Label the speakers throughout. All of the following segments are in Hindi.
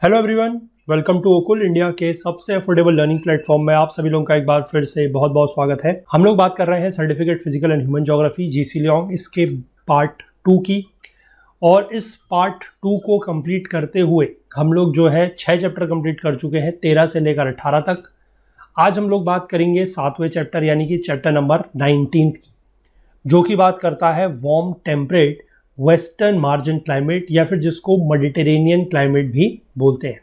Speaker 1: Hello everyone, welcome to Okul India के सबसे अफोर्डेबल लर्निंग प्लेटफॉर्म में आप सभी लोगों का एक बार फिर से बहुत बहुत स्वागत है। हम लोग बात कर रहे हैं certificate physical and human geography GC Leong इसके पार्ट 2 की। और इस पार्ट 2 को कंप्लीट करते हुए हम लोग जो है 6 चैप्टर कंप्लीट कर चुके हैं 13 से लेकर 18 तक। आज हम लोग बात करेंगे 7वें चैप्टर यानी कि चैप्टर नंबर 19 की, जो कि बात करता है warm temperate western margin climate या फिर जिसको मेडिटेरेनियन क्लाइमेट भी बोलते हैं।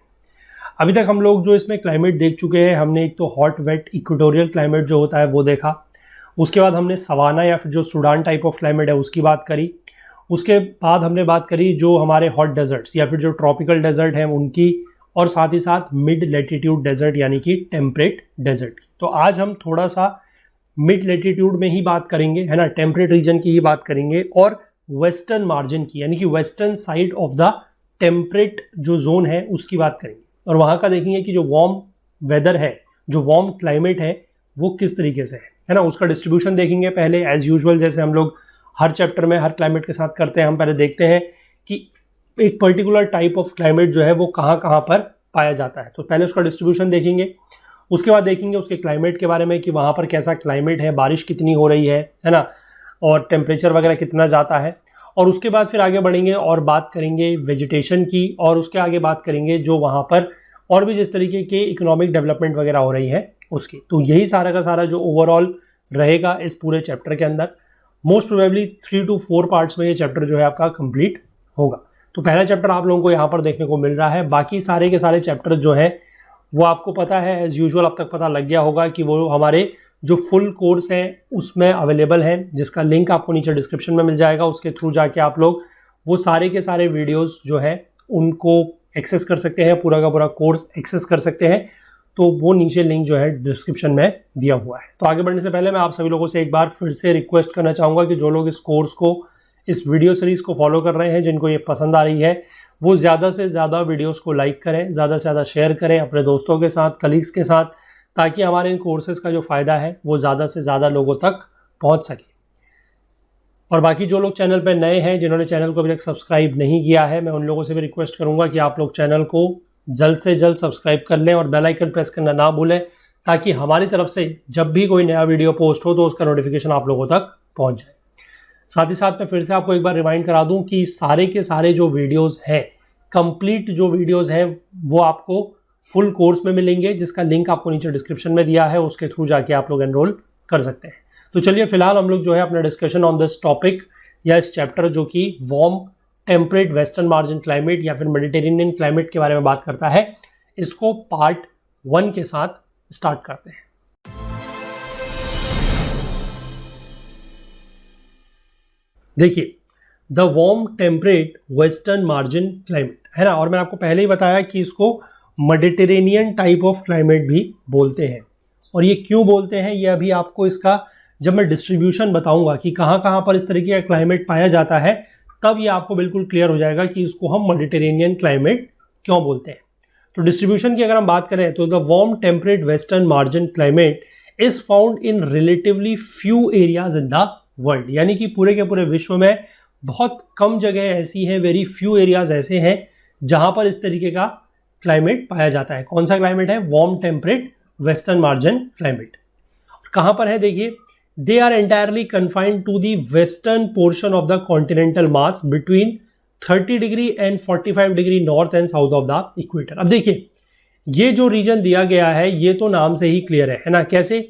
Speaker 1: अभी तक हम लोग जो इसमें क्लाइमेट देख चुके हैं, हमने एक तो हॉट वेट इक्वेटोरियल क्लाइमेट जो होता है वो देखा, उसके बाद हमने सवाना या फिर जो सूडान टाइप ऑफ क्लाइमेट है उसकी बात करी, उसके बाद हमने बात करी जो हमारे हॉट डेजर्ट्स या फिर जो ट्रॉपिकल डेजर्ट हैं उनकी, और साथ ही साथ मिड लेटीट्यूड डेजर्ट यानी कि टेम्परेट डेजर्ट की। तो आज हम थोड़ा सा मिड लेटीट्यूड में ही बात करेंगे, है ना, टेम्परेट रीजन की ही बात करेंगे, और वेस्टर्न मार्जिन की यानी कि western side of the temperate जो जोन है उसकी बात करेंगे, और वहाँ का देखेंगे कि जो वार्म वेदर है, जो वार्म क्लाइमेट है वो किस तरीके से है ना, उसका डिस्ट्रीब्यूशन देखेंगे। पहले एज यूजुअल जैसे हम लोग हर चैप्टर में हर क्लाइमेट के साथ करते हैं, हम पहले देखते हैं कि एक पर्टिकुलर टाइप ऑफ क्लाइमेट जो है वो कहाँ कहाँ पर पाया जाता है। तो पहले उसका डिस्ट्रीब्यूशन देखेंगे, उसके बाद देखेंगे उसके क्लाइमेट के बारे में कि वहाँ पर कैसा क्लाइमेट है, बारिश कितनी हो रही है ना, और टेम्परेचर वगैरह कितना जाता है। और उसके बाद फिर आगे बढ़ेंगे और बात करेंगे वेजिटेशन की, और उसके आगे बात करेंगे जो वहाँ पर और भी जिस तरीके के इकोनॉमिक डेवलपमेंट वगैरह हो रही है उसकी। तो यही सारा का सारा जो ओवरऑल रहेगा इस पूरे चैप्टर के अंदर। मोस्ट प्रोबेबली 3 to 4 पार्ट्स में ये चैप्टर जो है आपका कंप्लीट होगा। तो पहला चैप्टर आप लोगों को यहाँ पर देखने को मिल रहा है। बाकी सारे के सारे चैप्टर जो हैं वो आपको पता है, एज यूजुअल अब तक पता लग गया होगा कि वो हमारे जो फुल कोर्स है उसमें अवेलेबल है, जिसका लिंक आपको नीचे डिस्क्रिप्शन में मिल जाएगा। उसके थ्रू जाके आप लोग वो सारे के सारे वीडियोस जो है उनको एक्सेस कर सकते हैं, पूरा का पूरा कोर्स एक्सेस कर सकते हैं। तो वो नीचे लिंक जो है डिस्क्रिप्शन में दिया हुआ है। तो आगे बढ़ने से पहले मैं आप सभी लोगों से एक बार फिर से रिक्वेस्ट करना चाहूँगा कि जो लोग इस कोर्स को, इस वीडियो सीरीज़ को फॉलो कर रहे हैं, जिनको ये पसंद आ रही है, वो ज़्यादा से ज़्यादा वीडियोज़ को लाइक करें, ज़्यादा से ज़्यादा शेयर करें अपने दोस्तों के साथ, कलीग्स के साथ, ताकि हमारे इन कोर्सेज़ का जो फ़ायदा है वो ज़्यादा से ज़्यादा लोगों तक पहुंच सके। और बाकी जो लोग चैनल पर नए हैं, जिन्होंने चैनल को अभी तक सब्सक्राइब नहीं किया है, मैं उन लोगों से भी रिक्वेस्ट करूंगा कि आप लोग चैनल को जल्द से जल्द सब्सक्राइब कर लें और बेल आइकन प्रेस करना ना भूलें, ताकि हमारी तरफ से जब भी कोई नया वीडियो पोस्ट हो तो उसका नोटिफिकेशन आप लोगों तक पहुँच जाए। साथ ही साथ मैं फिर से आपको एक बार रिमाइंड करा दूँ कि सारे के सारे जो वीडियोज़ हैं, कंप्लीट जो वीडियोज़ हैं, वो आपको फुल कोर्स में मिलेंगे, जिसका लिंक आपको नीचे डिस्क्रिप्शन में दिया है, उसके थ्रू जाके आप लोग एनरोल कर सकते हैं। तो चलिए फिलहाल हम लोग जो है अपना डिस्कशन ऑन दिस टॉपिक या इस चैप्टर जो कि warm temperate western margin climate या फिर मेडिटेरेनियन क्लाइमेट के बारे में बात करता है, इसको पार्ट 1 के साथ स्टार्ट करते हैं। देखिए, the warm temperate western margin climate है ना, और मैंने आपको पहले ही बताया कि इसको मेडिटेरेनियन टाइप ऑफ क्लाइमेट भी बोलते हैं। और ये क्यों बोलते हैं, ये अभी आपको इसका जब मैं डिस्ट्रीब्यूशन बताऊंगा कि कहाँ कहाँ पर इस तरीके का क्लाइमेट पाया जाता है, तब ये आपको बिल्कुल क्लियर हो जाएगा कि इसको हम मेडिटेरेनियन क्लाइमेट क्यों बोलते हैं। तो डिस्ट्रीब्यूशन की अगर हम बात करें तो the warm temperate western margin climate is found in relatively few areas in the world, यानी कि पूरे के पूरे विश्व में बहुत कम जगह ऐसी हैं, वेरी फ्यू एरियाज ऐसे हैं जहाँ पर इस तरीके का क्लाइमेट पाया जाता है। कौन सा क्लाइमेट है? Warm temperate western margin climate. कहाँ पर है? देखिए, they are entirely confined to the western portion of the continental mass between 30 degree and 45 degree north and south of the equator. अब देखिए, ये जो रीजन दिया गया है ये तो नाम से ही क्लियर है ना। कैसे?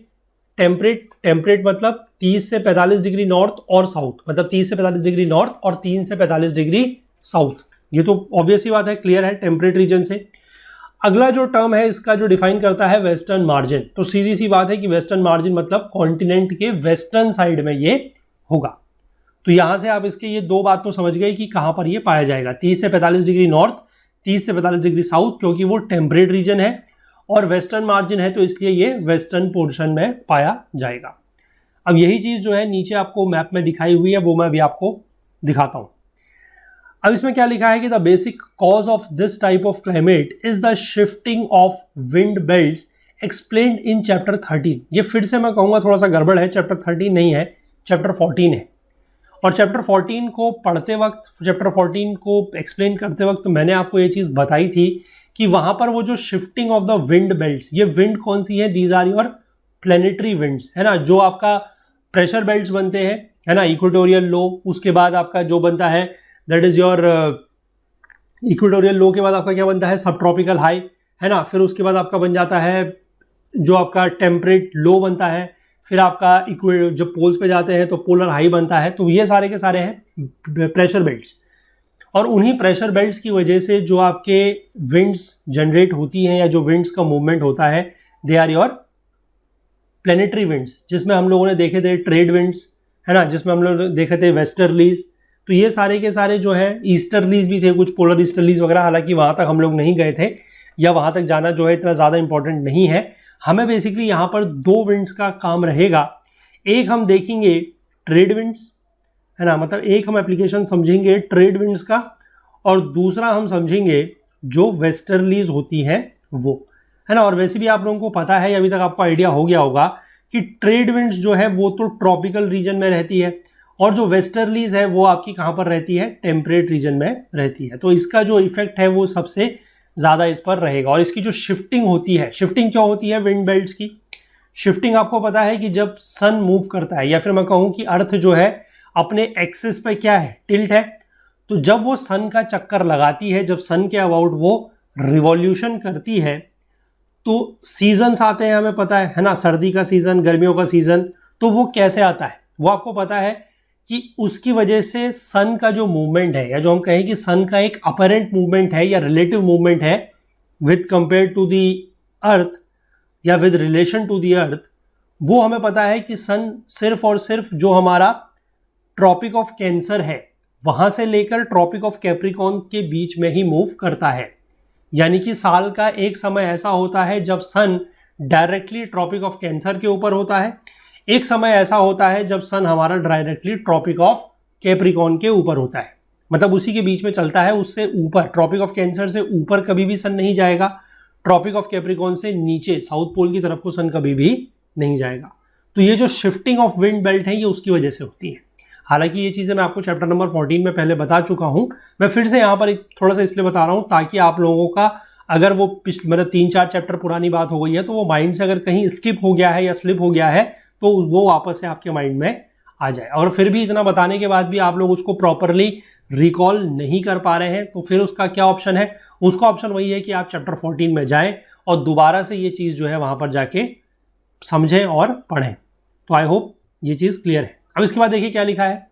Speaker 1: टेम्परेट मतलब 30 से 45 डिग्री नॉर्थ और साउथ, मतलब 30 से 45 डिग्री नॉर्थ और 3 से 45 डिग्री साउथ। ये तो ऑब्वियस ही बात है, क्लियर है, टेम्परेट रीजन से। अगला जो टर्म है इसका जो डिफाइन करता है वेस्टर्न मार्जिन, तो सीधी सी बात है कि वेस्टर्न मार्जिन मतलब कॉन्टिनेंट के वेस्टर्न साइड में ये होगा। तो यहां से आप इसके ये दो बात तो समझ गए कि कहां पर ये पाया जाएगा, 30 से 45 डिग्री नॉर्थ, 30 से 45 डिग्री साउथ, क्योंकि वो टेम्परेट रीजन है और वेस्टर्न मार्जिन है तो इसलिए ये वेस्टर्न पोर्शन में पाया जाएगा। अब यही चीज जो है नीचे आपको मैप में दिखाई हुई है वो मैं भी आपको दिखाता हूं। अब इसमें क्या लिखा है कि the basic cause of this type of climate is the shifting of wind belts explained in chapter 13। ये फिर से मैं कहूंगा थोड़ा सा गड़बड़ है, चैप्टर 13 नहीं है, चैप्टर 14 है। और चैप्टर 14 को पढ़ते वक्त, चैप्टर 14 को एक्सप्लेन करते वक्त मैंने आपको ये चीज़ बताई थी कि वहां पर वो जो shifting of the wind belts, ये विंड कौन सी है, these are your planetary winds, है ना, जो आपका प्रेशर बेल्ट्स बनते हैं, है ना, इक्वेटोरियल लो, उसके बाद आपका जो बनता है that is your equatorial low के बाद आपका क्या बनता है, सब ट्रॉपिकल हाई, है ना, फिर उसके बाद आपका बन जाता है जो आपका टेम्परेट लो बनता है, फिर आपका जब पोल्स पे जाते हैं तो पोलर हाई बनता है। तो ये सारे के सारे हैं प्रेशर बेल्ट्स, और उन्हीं प्रेशर बेल्ट्स की वजह से जो आपके विंड्स जनरेट होती हैं या जो विंड्स का मूवमेंट होता है, they are your planetary winds, जिसमें हम लोगों ने देखे थे ट्रेड विंड्स, है ना, जिसमें हम लोग देखे थे वेस्टर्लीज। तो ये सारे के सारे जो है ईस्टर्लीज भी थे, कुछ पोलर ईस्टर्लीज वगैरह, हालांकि वहां तक हम लोग नहीं गए थे या वहां तक जाना जो है इतना ज़्यादा इंपॉर्टेंट नहीं है। हमें बेसिकली यहाँ पर दो विंड्स का काम रहेगा। एक हम देखेंगे ट्रेड विंड्स, है ना, मतलब एक हम एप्लीकेशन समझेंगे ट्रेड विंड्स का, और दूसरा हम समझेंगे जो वेस्टर्लीज होती है वो, है ना। और वैसे भी आप लोगों को पता है, अभी तक आपको आइडिया हो गया होगा कि ट्रेड विंड्स जो है वो तो ट्रॉपिकल रीजन में रहती है, और जो वेस्टर्लीज है वो आपकी कहाँ पर रहती है, टेम्परेट रीजन में रहती है। तो इसका जो इफेक्ट है वो सबसे ज़्यादा इस पर रहेगा। और इसकी जो शिफ्टिंग होती है, शिफ्टिंग क्या होती है विंड बेल्ट्स की, शिफ्टिंग आपको पता है कि जब सन मूव करता है, या फिर मैं कहूँ कि अर्थ जो है अपने एक्सिस पे क्या है, टिल्ट है, तो जब वो सन का चक्कर लगाती है, जब सन के अबाउट वो रिवॉल्यूशन करती है, तो सीजन्स आते हैं, हमें पता है ना, सर्दी का सीजन, गर्मियों का सीजन। तो वो कैसे आता है वो आपको पता है कि उसकी वजह से सन का जो मूवमेंट है, या जो हम कहें कि सन का एक अपरेंट मूवमेंट है या रिलेटिव मूवमेंट है विद कंपेयर टू दी अर्थ या विद रिलेशन टू दी अर्थ, वो हमें पता है कि सन सिर्फ और सिर्फ जो हमारा ट्रॉपिक ऑफ कैंसर है वहां से लेकर ट्रॉपिक ऑफ कैप्रिकॉर्न के बीच में ही मूव करता है। यानी कि साल का एक समय ऐसा होता है जब सन डायरेक्टली ट्रॉपिक ऑफ कैंसर के ऊपर होता है, एक समय ऐसा होता है जब सन हमारा डायरेक्टली ट्रॉपिक ऑफ कैप्रिकॉर्न के ऊपर होता है, मतलब उसी के बीच में चलता है। उससे ऊपर ट्रॉपिक ऑफ कैंसर से ऊपर कभी भी सन नहीं जाएगा, ट्रॉपिक ऑफ कैप्रिकॉर्न से नीचे साउथ पोल की तरफ को सन कभी भी नहीं जाएगा। तो ये जो शिफ्टिंग ऑफ विंड बेल्ट है ये उसकी वजह से होती है। हालांकि ये चीज़ें मैं आपको चैप्टर नंबर 14 में पहले बता चुका हूँ, मैं फिर से यहाँ पर एक थोड़ा सा इसलिए बता रहा हूँ ताकि आप लोगों का अगर वो पिछले मतलब 3-4 चैप्टर पुरानी बात हो गई है तो वो माइंड से अगर कहीं स्किप हो गया है या स्लिप हो गया है तो वो वापस से आपके माइंड में आ जाए। और फिर भी इतना बताने के बाद भी आप लोग उसको प्रॉपरली रिकॉल नहीं कर पा रहे हैं तो फिर उसका क्या ऑप्शन है, उसका ऑप्शन वही है कि आप चैप्टर 14 में जाएं और दोबारा से ये चीज़ जो है वहाँ पर जाके समझें और पढ़ें। तो आई होप ये चीज़ क्लियर है। अब इसके बाद देखिए क्या लिखा है,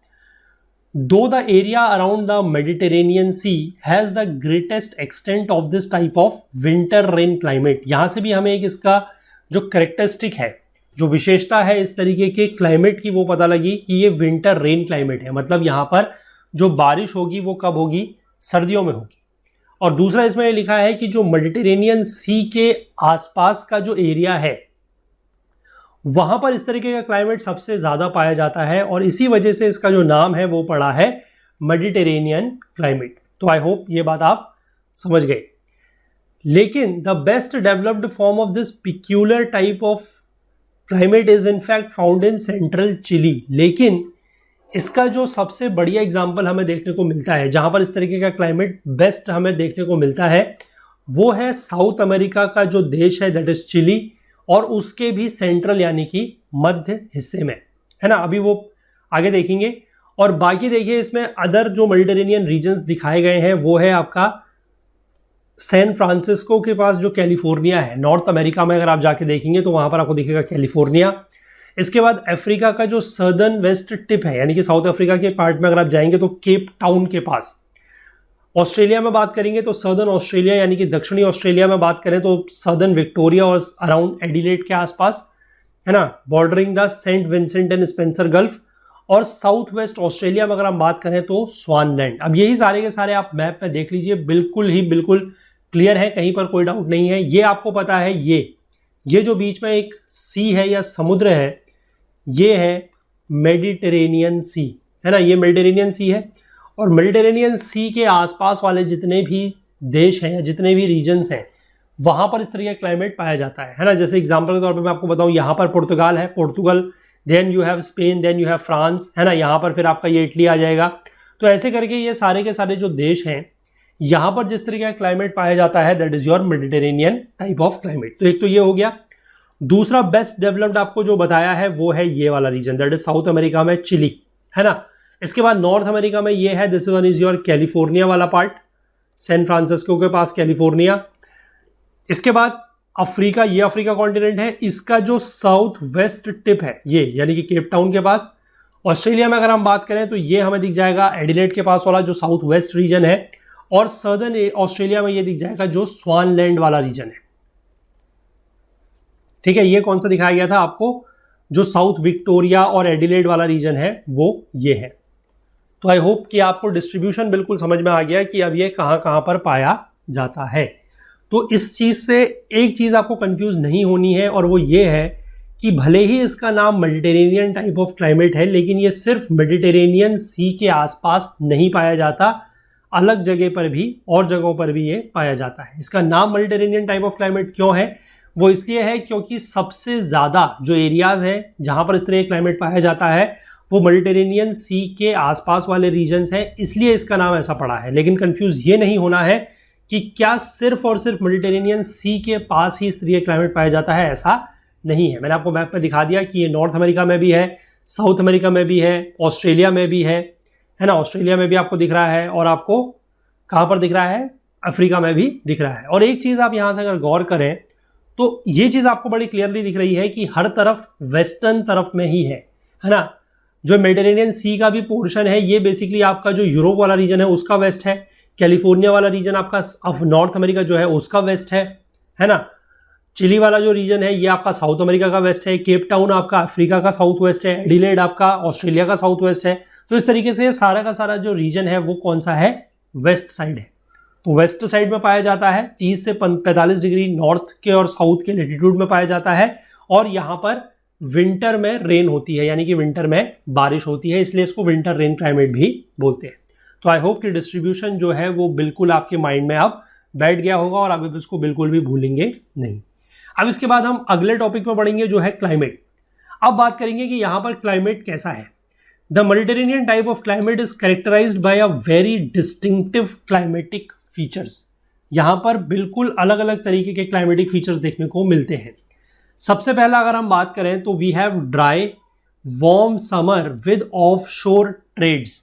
Speaker 1: though the area around the Mediterranean Sea has the greatest extent of this type of winter rain climate. यहाँ से भी हमें एक इसका जो करेक्टरिस्टिक है, जो विशेषता है इस तरीके के क्लाइमेट की, वो पता लगी कि ये विंटर रेन क्लाइमेट है। मतलब यहाँ पर जो बारिश होगी वो कब होगी, सर्दियों में होगी। और दूसरा इसमें लिखा है कि जो मेडिटेरेनियन सी के आसपास का जो एरिया है वहां पर इस तरीके का क्लाइमेट सबसे ज्यादा पाया जाता है और इसी वजह से इसका जो नाम है वो पड़ा है मेडिटेरेनियन क्लाइमेट। तो आई होप ये बात आप समझ गए। लेकिन the best developed form of this peculiar type of climate is in fact found in central Chile. लेकिन इसका जो सबसे बढ़िया एग्जाम्पल हमें देखने को मिलता है जहां पर इस तरीके का क्लाइमेट बेस्ट हमें देखने को मिलता है वो है साउथ अमेरिका का जो देश है दैट इज चिली, और उसके भी सेंट्रल यानी कि मध्य हिस्से में, है ना। अभी वो आगे देखेंगे। और बाकी देखिए इसमें अदर जो मेडिटेरेनियन रीजन्स दिखाए गए हैं वो है आपका सैन फ्रांसिस्को के पास जो कैलिफोर्निया है, नॉर्थ अमेरिका में अगर आप जाके देखेंगे तो वहां पर आपको दिखेगा कैलिफोर्निया। इसके बाद अफ्रीका का जो सदर्न वेस्ट टिप है यानी कि साउथ अफ्रीका के पार्ट में अगर आप जाएंगे तो केप टाउन के पास। ऑस्ट्रेलिया में बात करेंगे तो सदर्न ऑस्ट्रेलिया यानी कि दक्षिणी ऑस्ट्रेलिया में बात करें तो सदर्न विक्टोरिया और अराउंड एडिलेड के आसपास, है ना, bordering the Saint Vincent and Spencer gulf. और साउथ वेस्ट ऑस्ट्रेलिया में अगर हम बात करें तो स्वानलैंड। अब यही सारे के सारे आप मैप में देख लीजिए, बिल्कुल क्लियर है, कहीं पर कोई डाउट नहीं है। ये आपको पता है ये जो बीच में एक सी है या समुद्र है ये है मेडिटेरेनियन सी, है ना, ये मेडिटेरेनियन सी है। और मेडिटेरेनियन सी के आसपास वाले जितने भी देश हैं या जितने भी रीजन्स हैं वहाँ पर इस तरह का क्लाइमेट पाया जाता है ना। जैसे एग्जांपल के तौर पे मैं आपको बताऊँ, यहाँ पर पुर्तगाल है, Portugal, then you have Spain, then you have France, है ना, यहाँ पर फिर आपका ये इटली आ जाएगा। तो ऐसे करके ये सारे के सारे जो देश हैं यहां पर जिस तरीके का क्लाइमेट पाया जाता है that is your Mediterranean type of climate. तो एक तो ये हो गया। दूसरा बेस्ट डेवलप्ड आपको जो बताया है वो है ये वाला region, that is South America में चिली, है ना। इसके बाद नॉर्थ अमेरिका में ये है, this one is your California वाला पार्ट, सैन फ्रांसिस्को के पास कैलिफोर्निया। इसके बाद अफ्रीका, ये अफ्रीका कॉन्टिनेंट है, इसका जो साउथ वेस्ट टिप है ये, यानी कि केप टाउन के पास। ऑस्ट्रेलिया में अगर हम बात करें तो ये हमें दिख जाएगा एडिलेड के पास वाला जो साउथ वेस्ट रीजन है, और सदर्न ऑस्ट्रेलिया में ये दिख जाएगा जो स्वानलैंड वाला रीजन है। ठीक है, ये कौन सा दिखाया गया था आपको, जो साउथ विक्टोरिया और एडिलेड वाला रीजन है वो ये है। तो आई होप कि आपको डिस्ट्रीब्यूशन बिल्कुल समझ में आ गया कि अब ये कहां कहां पर पाया जाता है। तो इस चीज से एक चीज आपको कंफ्यूज नहीं होनी है, और वो ये है कि भले ही इसका नाम मेडिटेरेनियन टाइप ऑफ क्लाइमेट है, लेकिन ये सिर्फ मेडिटेरेनियन सी के आसपास नहीं पाया जाता, अलग जगह पर भी और जगहों पर भी ये पाया जाता है। इसका नाम मेडिटेरेनियन टाइप ऑफ क्लाइमेट क्यों है, वो इसलिए है क्योंकि सबसे ज़्यादा जो एरियाज हैं जहाँ पर इस तरह का क्लाइमेट पाया जाता है वो मेडिटेरेनियन सी के आसपास वाले रीजन्स हैं, इसलिए इसका नाम ऐसा पड़ा है। लेकिन कंफ्यूज ये नहीं होना है कि क्या सिर्फ और सिर्फ मेडिटेरेनियन सी के पास ही इस तरह का क्लाइमेट पाया जाता है, ऐसा नहीं है। मैंने आपको मैप पे दिखा दिया कि ये नॉर्थ अमेरिका में भी है, साउथ अमेरिका में भी है, ऑस्ट्रेलिया में भी है ना। ऑस्ट्रेलिया में भी आपको दिख रहा है, और आपको कहाँ पर दिख रहा है, अफ्रीका में भी दिख रहा है। और एक चीज़ आप यहाँ से अगर गौर करें तो ये चीज़ आपको बड़ी क्लियरली दिख रही है कि हर तरफ वेस्टर्न तरफ में ही है ना। जो मेडिटेरेनियन सी का भी पोर्शन है ये बेसिकली आपका जो यूरोप वाला रीजन है उसका वेस्ट है, कैलिफोर्निया वाला रीजन आपका नॉर्थ अमेरिका जो है उसका वेस्ट है ना। चिली वाला जो रीजन है ये आपका साउथ अमेरिका का वेस्ट है, केप टाउन आपका अफ्रीका का साउथ वेस्ट है, एडिलेड आपका ऑस्ट्रेलिया का साउथ वेस्ट है। तो इस तरीके से सारा का सारा जो रीजन है वो कौन सा है, वेस्ट साइड है। तो वेस्ट साइड में पाया जाता है, 30 से 45 डिग्री नॉर्थ के और साउथ के लेटीट्यूड में पाया जाता है, और यहाँ पर विंटर में रेन होती है, यानी कि विंटर में बारिश होती है, इसलिए इसको विंटर रेन क्लाइमेट भी बोलते हैं। तो आई होप कि डिस्ट्रीब्यूशन जो है वो बिल्कुल आपके माइंड में अब बैठ गया होगा और आप इसको बिल्कुल भी भूलेंगे नहीं। अब इसके बाद हम अगले टॉपिक में बढ़ेंगे जो है क्लाइमेट। अब बात करेंगे कि यहाँ पर क्लाइमेट कैसा है। The Mediterranean type of climate is characterised by a very distinctive climatic features. यहाँ पर बिल्कुल अलग अलग तरीके के क्लाइमेटिक फीचर्स देखने को मिलते हैं। सबसे पहला अगर हम बात करें तो we have dry warm summer with offshore trades,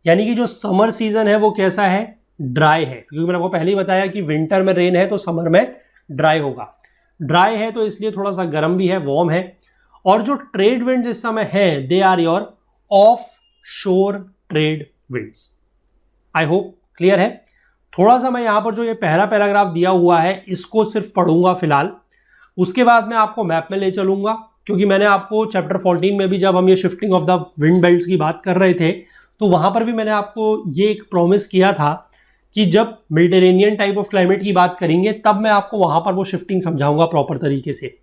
Speaker 1: यानी कि जो समर सीजन है वो कैसा है, ड्राई है, क्योंकि मैंने आपको पहले ही बताया कि विंटर में रेन है तो समर में ड्राई होगा। ड्राई है तो इसलिए थोड़ा सा गर्म भी है, वार्म है। और जो ट्रेड विंड्स इस समय है दे आर योर ऑफ शोर trade winds. I hope clear है। थोड़ा सा मैं यहां पर जो ये पहला पैराग्राफ दिया हुआ है इसको सिर्फ पढ़ूंगा फिलहाल, उसके बाद मैं आपको मैप में ले चलूंगा, क्योंकि मैंने आपको चैप्टर 14 में भी जब हम ये shifting of the wind belts की बात कर रहे थे तो वहां पर भी मैंने आपको ये एक प्रॉमिस किया था कि जब मेडिटेरेनियन टाइप ऑफ क्लाइमेट की बात करेंगे तब मैं आपको वहां पर वो शिफ्टिंग समझाऊंगा प्रॉपर तरीके से।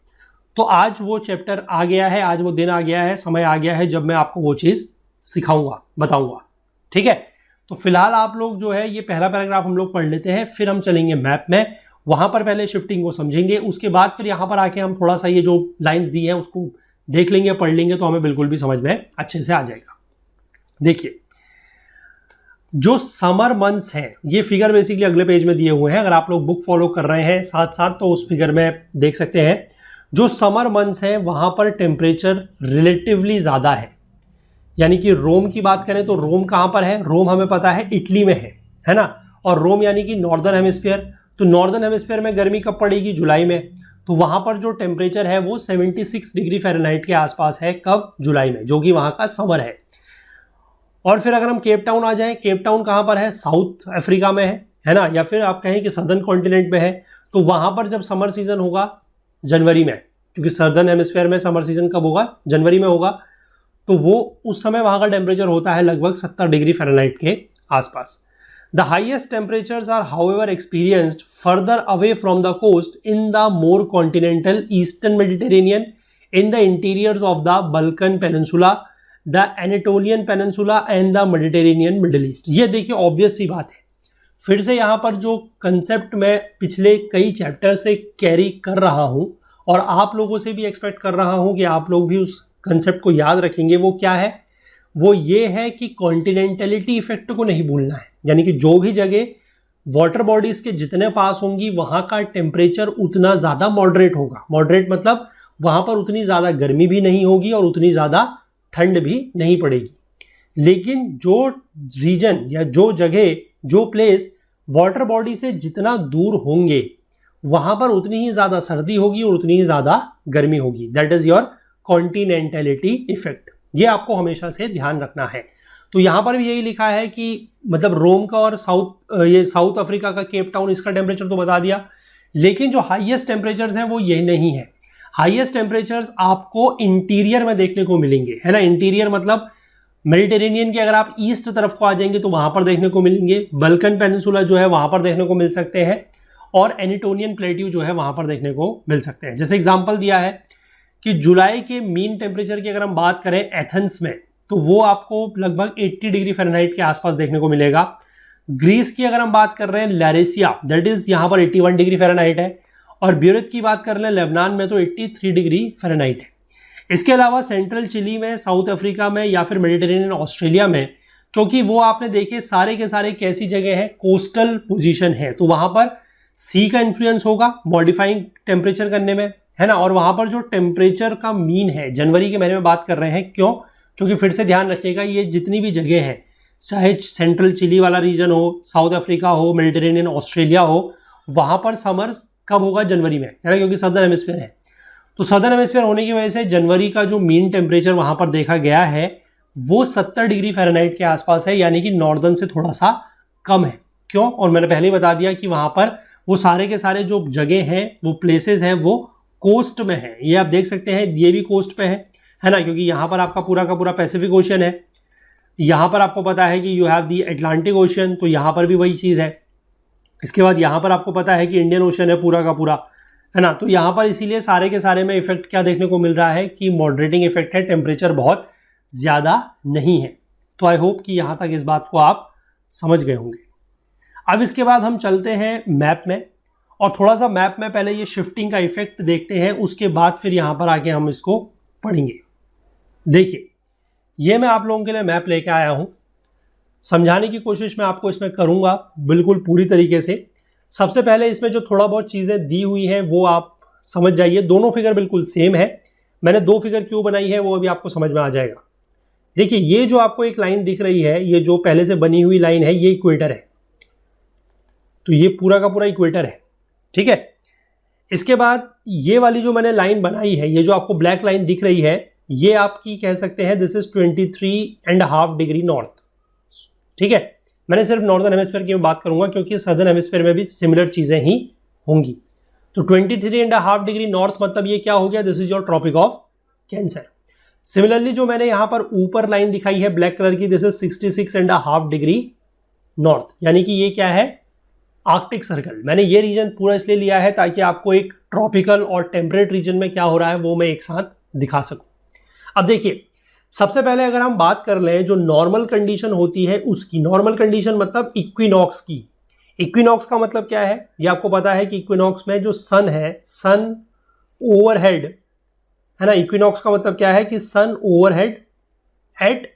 Speaker 1: तो आज वो चैप्टर आ गया है, आज वो दिन आ गया है, समय आ गया है जब मैं आपको वो चीज़ सिखाऊंगा, बताऊंगा। ठीक है, तो फिलहाल आप लोग जो है ये पहला पैराग्राफ हम लोग पढ़ लेते हैं, फिर हम चलेंगे मैप में, वहां पर पहले शिफ्टिंग को समझेंगे, उसके बाद फिर यहाँ पर आके हम थोड़ा सा ये जो लाइन्स दी हैं उसको देख लेंगे, पढ़ लेंगे, तो हमें बिल्कुल भी समझ में अच्छे से आ जाएगा। देखिए जो समर मंथ्स हैं, ये फिगर बेसिकली अगले पेज में दिए हुए हैं, अगर आप लोग बुक फॉलो कर रहे हैं साथ साथ तो उस फिगर में देख सकते हैं। जो समर मंथ्स हैं वहां पर टेम्परेचर रिलेटिवली ज़्यादा है, यानी कि रोम की बात करें तो रोम कहाँ पर है, रोम हमें पता है इटली में है ना। और रोम यानी कि नॉर्दर्न हेमिस्फीयर, तो नॉर्दर्न हेमिस्फीयर में गर्मी कब पड़ेगी, जुलाई में, तो वहां पर जो टेम्परेचर है वो 76 डिग्री फ़ारेनहाइट के आसपास है, कब, जुलाई में, जो कि वहां का समर है। और फिर अगर हम केप टाउन आ जाएं, केप टाउन कहाँ पर है, साउथ अफ्रीका में है ना, या फिर आप कहें कि सदर्न कॉन्टिनेंट में है, तो वहां पर जब समर सीजन होगा जनवरी में, क्योंकि सदर्न हेमिस्फीयर में समर सीजन कब होगा, जनवरी में होगा, तो वो उस समय वहां का टेम्परेचर होता है लगभग 70 डिग्री फ़ारेनहाइट के आसपास। The highest temperatures are however experienced further away from the coast in the more continental eastern Mediterranean, in the interiors of the Balkan peninsula, the Anatolian peninsula and the Mediterranean Middle East. ये देखिए ऑब्वियस सी बात है, फिर से यहाँ पर जो कंसेप्ट मैं पिछले कई चैप्टर से कैरी कर रहा हूँ और आप लोगों से भी एक्सपेक्ट कर रहा हूँ कि आप लोग भी उस कंसेप्ट को याद रखेंगे, वो क्या है, वो ये है कि कॉन्टिनेंटलिटी इफेक्ट को नहीं भूलना है। यानी कि जो भी जगह वाटर बॉडीज के जितने पास होंगी वहां का टेम्परेचर उतना ज्यादा मॉडरेट होगा। मॉडरेट मतलब वहां पर उतनी ज्यादा गर्मी भी नहीं होगी और उतनी ज्यादा ठंड भी नहीं पड़ेगी। लेकिन जो रीजन या जो जगह, जो प्लेस वाटर बॉडी से जितना दूर होंगे वहां पर उतनी ही ज्यादा सर्दी होगी और उतनी ही ज्यादा गर्मी होगी। That is your continentality effect. ये आपको हमेशा से ध्यान रखना है। तो यहां पर भी यही लिखा है कि मतलब रोम का और साउथ अफ्रीका का केप टाउन, इसका टेम्परेचर तो बता दिया, लेकिन जो हाईएस्ट टेम्परेचर्स हैं वो ये नहीं है। हाईएस्ट टेम्परेचर्स आपको इंटीरियर में देखने को मिलेंगे, है ना। इंटीरियर मतलब मेडिटेरेनियन के अगर आप ईस्ट तरफ को आ जाएंगे तो वहां पर देखने को मिलेंगे। बल्कन पेनिनसुला जो है वहां पर देखने को मिल सकते हैं और एनिटोनियन प्लेट्यू जो है वहां पर देखने को मिल सकते हैं। जैसे एग्जांपल दिया है कि जुलाई के मीन टेम्परेचर की अगर हम बात करें एथेंस में तो वो आपको लगभग 80 डिग्री फ़ारेनहाइट के आसपास देखने को मिलेगा। ग्रीस की अगर हम बात कर रहे हैं लैरेसिया, दैट इज यहाँ पर 81 डिग्री फ़ारेनहाइट है। और ब्यूरिथ की बात कर रहे हैं लेबनान में तो 83 डिग्री फ़ारेनहाइट है। इसके अलावा सेंट्रल चिली में, साउथ अफ्रीका में या फिर मेडिटेरेनियन ऑस्ट्रेलिया में, क्योंकि वो आपने देखे सारे के सारे कैसी जगह है, कोस्टल पोजीशन है, तो वहां पर सी का इन्फ्लुएंस होगा मॉडिफाइंग टेम्परेचर करने में, है ना। और वहां पर जो टेम्परेचर का मीन है, जनवरी के महीने में बात कर रहे हैं, क्यों? क्योंकि फिर से ध्यान रखिएगा ये जितनी भी जगह है, चाहे सेंट्रल चिली वाला रीजन हो, साउथ अफ्रीका हो, मेडिटेरेनियन ऑस्ट्रेलिया हो, वहां पर समर कब होगा? जनवरी में, है ना, क्योंकि सदर्न हेमिस्फीयर है। तो सदर्न हेमिस्फीयर होने की वजह से जनवरी का जो मीन टेम्परेचर वहां पर देखा गया है वो 70 डिग्री फ़ारेनहाइट के आसपास है, यानी कि नॉर्दर्न से थोड़ा सा कम है। क्यों? और मैंने पहले ही बता दिया कि वहां पर वो सारे के सारे जो जगह हैं, वो प्लेसेस हैं, वो कोस्ट में है। ये आप देख सकते हैं, ये भी कोस्ट पे है ना, क्योंकि यहाँ पर आपका पूरा का पूरा पैसिफिक ओशन है। यहाँ पर आपको पता है कि you have the Atlantic ocean, तो यहाँ पर भी वही चीज़ है। इसके बाद यहाँ पर आपको पता है कि इंडियन ओशन है पूरा का पूरा, है ना। तो यहाँ पर इसीलिए सारे के सारे में इफेक्ट क्या देखने को मिल रहा है कि मॉडरेटिंग इफेक्ट है, टेम्परेचर बहुत ज़्यादा नहीं है। तो आई होप कि यहाँ तक इस बात को आप समझ गए होंगे। अब इसके बाद हम चलते हैं मैप में, और थोड़ा सा मैप में पहले ये शिफ्टिंग का इफेक्ट देखते हैं, उसके बाद फिर यहाँ पर आके हम इसको पढ़ेंगे। देखिए, ये मैं आप लोगों के लिए मैप लेके आया हूँ, समझाने की कोशिश मैं आपको इसमें करूँगा बिल्कुल पूरी तरीके से। सबसे पहले इसमें जो थोड़ा बहुत चीज़ें दी हुई हैं वो आप समझ जाइए। दोनों फिगर बिल्कुल सेम है, मैंने दो फिगर क्यों बनाई है वो अभी आपको समझ में आ जाएगा। देखिए, ये जो आपको एक लाइन दिख रही है, ये जो पहले से बनी हुई लाइन है, ये इक्वेटर है, तो ये पूरा का पूरा इक्वेटर है, ठीक है। इसके बाद ये वाली जो मैंने लाइन बनाई है, ये जो आपको ब्लैक लाइन दिख रही है, ये आपकी कह सकते हैं दिस इज 23.5 डिग्री नॉर्थ, ठीक है। मैंने सिर्फ नॉर्दर्न हेमिस्फीयर की बात करूंगा क्योंकि सदर्न हेमिस्फीयर में भी सिमिलर चीजें ही होंगी। तो 23.5 डिग्री नॉर्थ मतलब ये क्या हो गया? This is your Tropic of Cancer. Similarly जो मैंने यहां पर ऊपर लाइन दिखाई है ब्लैक कलर की, दिस इज 66.5 डिग्री नॉर्थ, यानी कि ये क्या है? Arctic Circle. मैंने ये रीजन पूरा इसलिए लिया है ताकि आपको एक ट्रॉपिकल और टेम्परेट रीजन में क्या हो रहा है वो मैं एक साथ दिखा सकूं। अब देखिए, सबसे पहले अगर हम बात कर लें जो नॉर्मल कंडीशन होती है उसकी, नॉर्मल कंडीशन मतलब इक्विनॉक्स की। इक्विनॉक्स का मतलब क्या है? ये आपको पता है कि इक्विनॉक्स में जो सन है, सन ओवरहेड, है ना। इक्विनॉक्स का मतलब क्या है कि सन ओवरहेड एट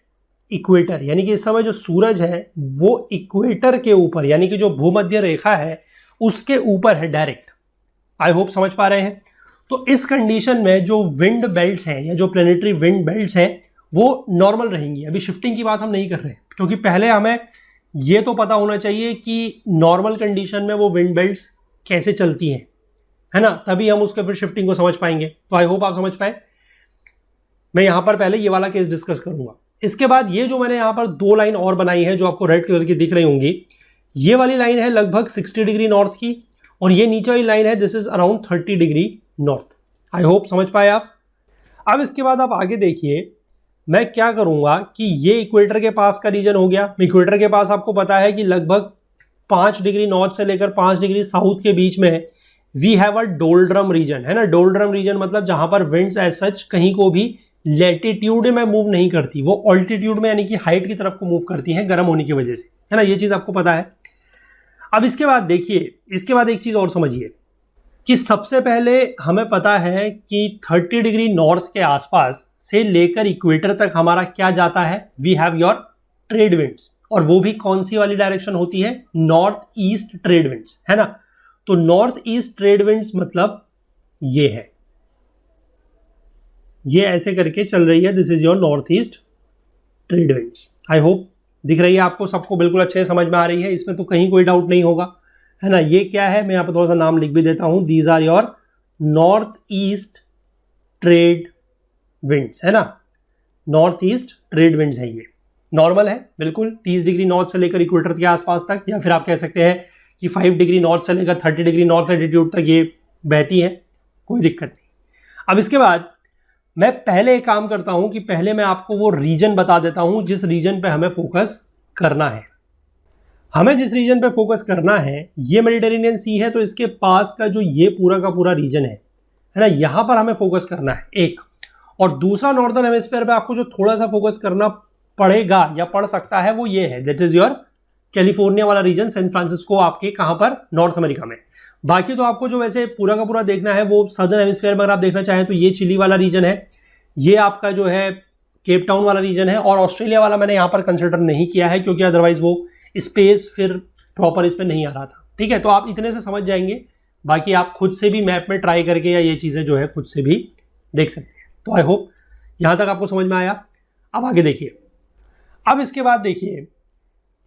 Speaker 1: इक्वेटर, यानी कि इस समय जो सूरज है वो इक्वेटर के ऊपर, यानी कि जो भूमध्य रेखा है उसके ऊपर है डायरेक्ट। आई होप समझ पा रहे हैं। तो इस कंडीशन में जो विंड बेल्ट्स हैं या जो प्लेनेटरी विंड बेल्ट्स हैं वो नॉर्मल रहेंगी। अभी शिफ्टिंग की बात हम नहीं कर रहे क्योंकि पहले हमें ये तो पता होना चाहिए कि नॉर्मल कंडीशन में वो विंड बेल्ट्स कैसे चलती हैं, है ना, तभी हम उसके फिर शिफ्टिंग को समझ पाएंगे। तो आई होप आप समझ पाए। मैं यहां पर पहले ये वाला केस डिस्कस करूंगा। इसके बाद ये जो मैंने यहां पर दो लाइन और बनाई है जो आपको रेड कलर की दिख रही होंगी, ये वाली लाइन है लगभग 60 डिग्री नॉर्थ की, और ये नीचे वाली लाइन है this is around 30 degree north. I hope समझ पाए आप। अब इसके बाद आप आगे देखिए, मैं क्या करूंगा कि ये इक्वेटर के पास का रीजन हो गया। इक्वेटर के पास आपको पता है कि लगभग 5 डिग्री नॉर्थ से लेकर 5 डिग्री साउथ के बीच में we have a doldrum region, है ना। डोल्ड्रम रीजन मतलब जहां पर विंड्स एज सच कहीं को भी लैटिट्यूड में मूव नहीं करती, वो ऑल्टीट्यूड में यानी कि हाइट की तरफ को मूव करती हैं गर्म होने की वजह से, है ना। ये चीज आपको पता है। अब इसके बाद देखिए, इसके बाद एक चीज और समझिए कि सबसे पहले हमें पता है कि 30 डिग्री नॉर्थ के आसपास से लेकर इक्वेटर तक हमारा क्या जाता है? We have your trade winds. और वो भी कौन सी वाली डायरेक्शन होती है, नॉर्थ ईस्ट ट्रेड विंड्स, है ना। तो नॉर्थ ईस्ट ट्रेड विंड्स मतलब ये है, ये ऐसे करके चल रही है, this is your north east trade winds. I hope दिख रही है आपको, सबको बिल्कुल अच्छे से समझ में आ रही है, इसमें तो कहीं कोई डाउट नहीं होगा, है ना। ये क्या है, मैं यहाँ पर थोड़ा सा नाम लिख भी देता हूं, these are your north east trade winds, है ना। नॉर्थ ईस्ट ट्रेड विंड्स है, ये नॉर्मल है बिल्कुल 30 डिग्री नॉर्थ से लेकर इक्वेटर के आसपास तक, या फिर आप कह सकते हैं कि 5 डिग्री नॉर्थ से लेकर 30 डिग्री नॉर्थ लैटिट्यूड तक ये बहती है, कोई दिक्कत नहीं। अब इसके बाद मैं पहले एक काम करता हूं कि पहले मैं आपको वो रीजन बता देता हूं जिस रीजन पे हमें फोकस करना है। हमें जिस रीजन पे फोकस करना है ये मेडिटेरेनियन सी है, तो इसके पास का जो ये पूरा का पूरा रीजन है ना, यहां पर हमें फोकस करना है एक। और दूसरा नॉर्दर्न हेमिस्फीयर पे आपको जो थोड़ा सा फोकस करना पड़ेगा या पड़ सकता है वो ये है, दैट इज योर कैलिफोर्निया वाला रीजन, सैन फ्रांसिस्को आपके कहां पर, नॉर्थ अमेरिका में। बाकी तो आपको जो वैसे पूरा का पूरा देखना है वो सदर्न हेमिस्फीयर में अगर आप देखना चाहें तो ये चिली वाला रीजन है, ये आपका जो है केप टाउन वाला रीजन है, और ऑस्ट्रेलिया वाला मैंने यहां पर कंसिडर नहीं किया है क्योंकि अदरवाइज वो स्पेस फिर प्रॉपर इसमें नहीं आ रहा था, ठीक है। तो आप इतने से समझ जाएंगे, बाकी आप खुद से भी मैप में ट्राई करके या ये चीजें जो है खुद से भी देख सकते हैं। तो आई होप यहां तक आपको समझ में आया। अब आगे देखिए, अब इसके बाद देखिए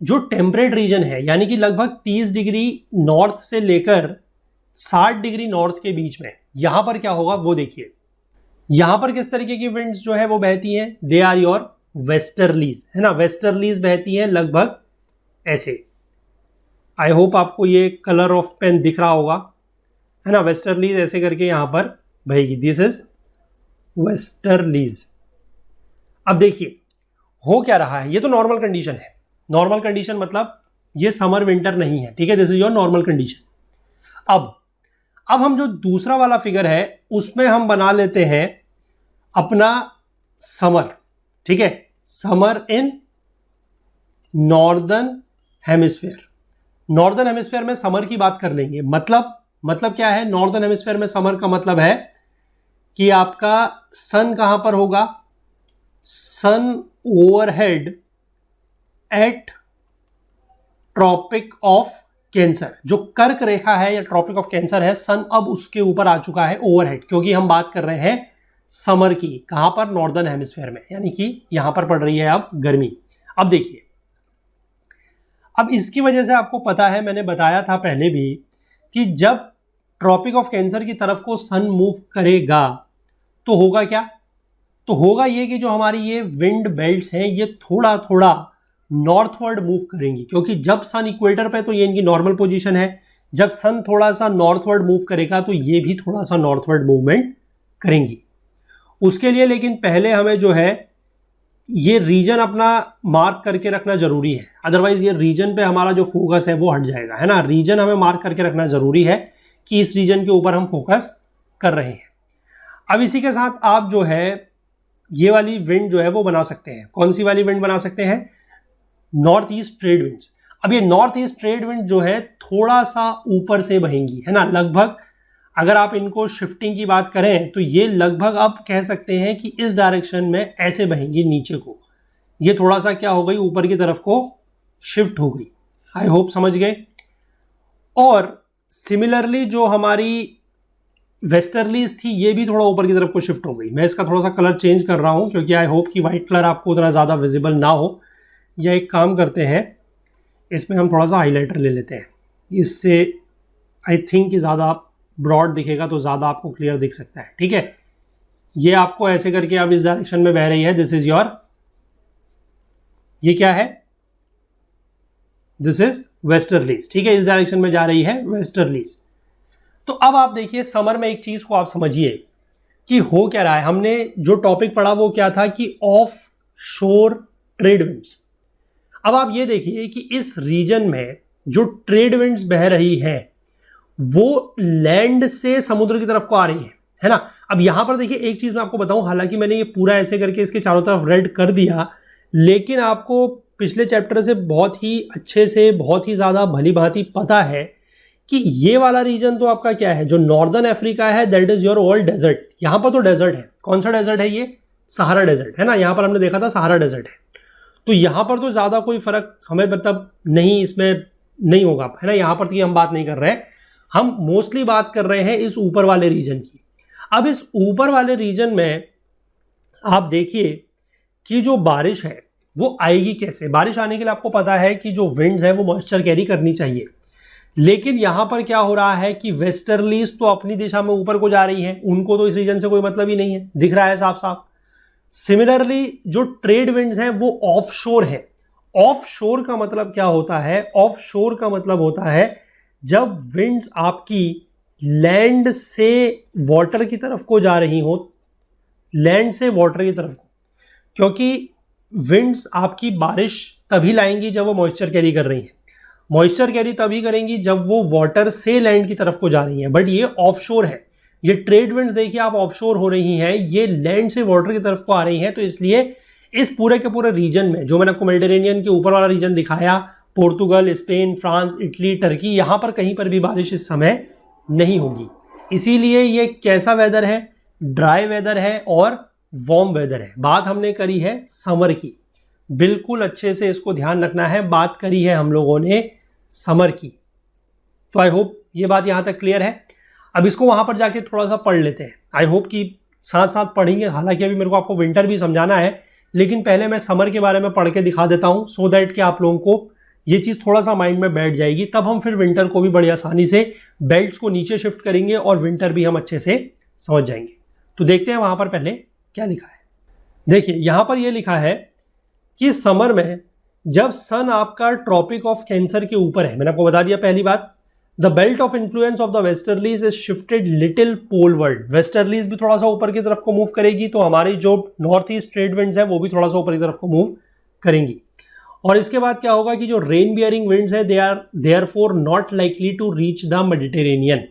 Speaker 1: जो टेम्परेट रीजन है, यानी कि लगभग 30 डिग्री नॉर्थ से लेकर 60 डिग्री नॉर्थ के बीच में, यहां पर क्या होगा वो देखिए। यहां पर किस तरीके की विंड्स जो है वो बहती हैं, दे आर योर वेस्टर्लीज, है ना। वेस्टर्लीज बहती है लगभग ऐसे, आई होप आपको ये कलर ऑफ पेन दिख रहा होगा, है ना। वेस्टर्लीज ऐसे करके यहां पर बहेगी, दिस इज वेस्टर्लीज। अब देखिए हो क्या रहा है, ये तो नॉर्मल कंडीशन है। नॉर्मल कंडीशन मतलब ये समर विंटर नहीं है, ठीक है, this is your normal condition. अब हम जो दूसरा वाला फिगर है उसमें हम बना लेते हैं अपना समर, ठीक है, summer in northern hemisphere. Northern hemisphere में समर की बात कर लेंगे। मतलब क्या है, नॉर्दर्न हेमिस्फीयर में समर का मतलब है कि आपका सन कहां पर होगा, sun overhead at tropic of cancer. जो कर्क रेखा है या ट्रॉपिक ऑफ कैंसर है, सन अब उसके ऊपर आ चुका है ओवरहेड, क्योंकि हम बात कर रहे हैं समर की, कहां पर, नॉर्दर्न हेमिस्फीयर में, यानी कि यहां पर पड़ रही है अब गर्मी। अब देखिए, अब इसकी वजह से आपको पता है, मैंने बताया था पहले भी कि जब ट्रॉपिक ऑफ कैंसर की तरफ को सन मूव करेगा तो होगा क्या, तो होगा ये कि जो हमारी ये विंड बेल्ट्स हैं ये थोड़ा थोड़ा नॉर्थवर्ड मूव करेंगी, क्योंकि जब सन इक्वेटर पे तो ये इनकी नॉर्मल पोजीशन है, जब सन थोड़ा सा नॉर्थवर्ड मूव करेगा तो ये भी थोड़ा सा नॉर्थवर्ड मूवमेंट करेंगी। उसके लिए लेकिन पहले हमें जो है ये रीजन अपना मार्क करके रखना जरूरी है, अदरवाइज ये रीजन पे हमारा जो फोकस है वो हट जाएगा, है ना। रीजन हमें मार्क करके रखना जरूरी है कि इस रीजन के ऊपर हम फोकस कर रहे हैं। अब इसी के साथ आप जो है ये वाली विंड जो है वो बना सकते हैं। कौन सी वाली विंड बना सकते हैं, नॉर्थ ईस्ट ट्रेड विंड्स। अब ये नॉर्थ ईस्ट ट्रेड विंड जो है थोड़ा सा ऊपर से बहेंगी, है ना। लगभग अगर आप इनको शिफ्टिंग की बात करें तो ये लगभग आप कह सकते हैं कि इस डायरेक्शन में ऐसे बहेंगी नीचे को, ये थोड़ा सा क्या हो गई, ऊपर की तरफ को शिफ्ट हो गई। आई होप समझ गए। और सिमिलरली जो हमारी वेस्टर्लीज थी ये भी थोड़ा ऊपर की तरफ को शिफ्ट हो गई। मैं इसका थोड़ा सा कलर चेंज कर रहा हूं क्योंकि आई होप कि व्हाइट कलर आपको उतना ज़्यादा विजिबल ना हो, या एक काम करते हैं इसमें हम थोड़ा सा हाईलाइटर ले लेते हैं, इससे आई थिंक कि ज़्यादा ब्रॉड दिखेगा तो ज़्यादा आपको क्लियर दिख सकता है, ठीक है। ये आपको ऐसे करके अब इस डायरेक्शन में बह रही है, दिस इज योर, ये क्या है, दिस इज वेस्टर्लीज, ठीक है, इस डायरेक्शन में जा रही है वेस्टर्लीज। तो अब आप देखिए समर में एक चीज को आप समझिए कि हो क्या रहा है। हमने जो टॉपिक पढ़ा वो क्या था कि ऑफ शोर ट्रेड विंड्स। अब आप ये देखिए कि इस रीजन में जो ट्रेड विंड्स बह रही है वो लैंड से समुद्र की तरफ को आ रही है ना। अब यहां पर देखिए एक चीज मैं आपको बताऊं, हालांकि मैंने ये पूरा ऐसे करके इसके चारों तरफ रेड कर दिया, लेकिन आपको पिछले चैप्टर से बहुत ही अच्छे से, बहुत ही ज्यादा भली भांति पता है कि ये वाला रीजन तो आपका क्या है, जो नॉर्दर्न अफ्रीका है, that is your all desert. यहां पर तो डेजर्ट है। कौन सा डेजर्ट है, ये सहारा डेजर्ट है ना, यहां पर हमने देखा था सहारा डेजर्ट है। तो यहाँ पर तो ज़्यादा कोई फर्क हमें मतलब नहीं इसमें नहीं होगा, है ना। यहाँ पर तो हम बात नहीं कर रहे हैं, हम मोस्टली बात कर रहे हैं इस ऊपर वाले रीजन की। अब इस ऊपर वाले रीजन में आप देखिए कि जो बारिश है वो आएगी कैसे। बारिश आने के लिए आपको पता है कि जो विंड्स है वो मॉइस्चर कैरी करनी चाहिए, लेकिन यहां पर क्या हो रहा है कि वेस्टर्लीज तो अपनी दिशा में ऊपर को जा रही है, उनको तो इस रीजन से कोई मतलब ही नहीं है, दिख रहा है साफ साफ। सिमिलरली जो ट्रेड विंड्स हैं वो ऑफ शोर है। ऑफ शोर का मतलब क्या होता है? ऑफ शोर का मतलब होता है जब विंड्स आपकी लैंड से वाटर की तरफ को जा रही हो, लैंड से वाटर की तरफ को, क्योंकि विंड्स आपकी बारिश तभी लाएंगी जब वो मॉइस्चर कैरी कर रही हैं। मॉइस्चर कैरी तभी करेंगी जब वो वाटर से लैंड की तरफ को जा रही हैं, बट ये ऑफशोर है। ये ट्रेड विंड्स देखिए आप ऑफशोर हो रही हैं, ये लैंड से वाटर की तरफ को आ रही हैं। तो इसलिए इस पूरे के पूरे रीजन में जो मैंने आपको मेडिटेरेनियन के ऊपर वाला रीजन दिखाया, Portugal, Spain, France, Italy, Turkey, यहां पर कहीं पर भी बारिश इस समय नहीं होगी। इसीलिए ये कैसा वेदर है? ड्राई वेदर है और वार्म वेदर है। बात हमने करी है समर की, बिल्कुल अच्छे से इसको ध्यान रखना है। बात करी है हम लोगों ने समर की। तो आई होप ये बात यहां तक क्लियर है। अब इसको वहां पर जाके थोड़ा सा पढ़ लेते हैं। आई होप कि साथ साथ पढ़ेंगे। हालांकि अभी मेरे को आपको विंटर भी समझाना है, लेकिन पहले मैं समर के बारे में पढ़ के दिखा देता हूं, सो दैट कि आप लोगों को ये चीज़ थोड़ा सा माइंड में बैठ जाएगी। तब हम फिर विंटर को भी बड़ी आसानी से बेल्ट्स को नीचे शिफ्ट करेंगे और विंटर भी हम अच्छे से समझ जाएंगे। तो देखते हैं वहां पर पहले क्या लिखा है। देखिए यहां पर यह लिखा है कि समर में जब सन आपका ट्रॉपिक ऑफ कैंसर के ऊपर है, मैंने आपको बता दिया पहली बात, the belt of influence of the westerlies is shifted little poleward. Westerlies भी थोड़ा सा ऊपर की तरफ को मूव करेगी, तो हमारी जो नॉर्थ ईस्ट ट्रेड विंड्स है वो भी थोड़ा सा ऊपर की तरफ को मूव करेंगी। और इसके बाद क्या होगा कि जो रेन बियरिंग विंड्स है they are therefore not likely to reach the Mediterranean.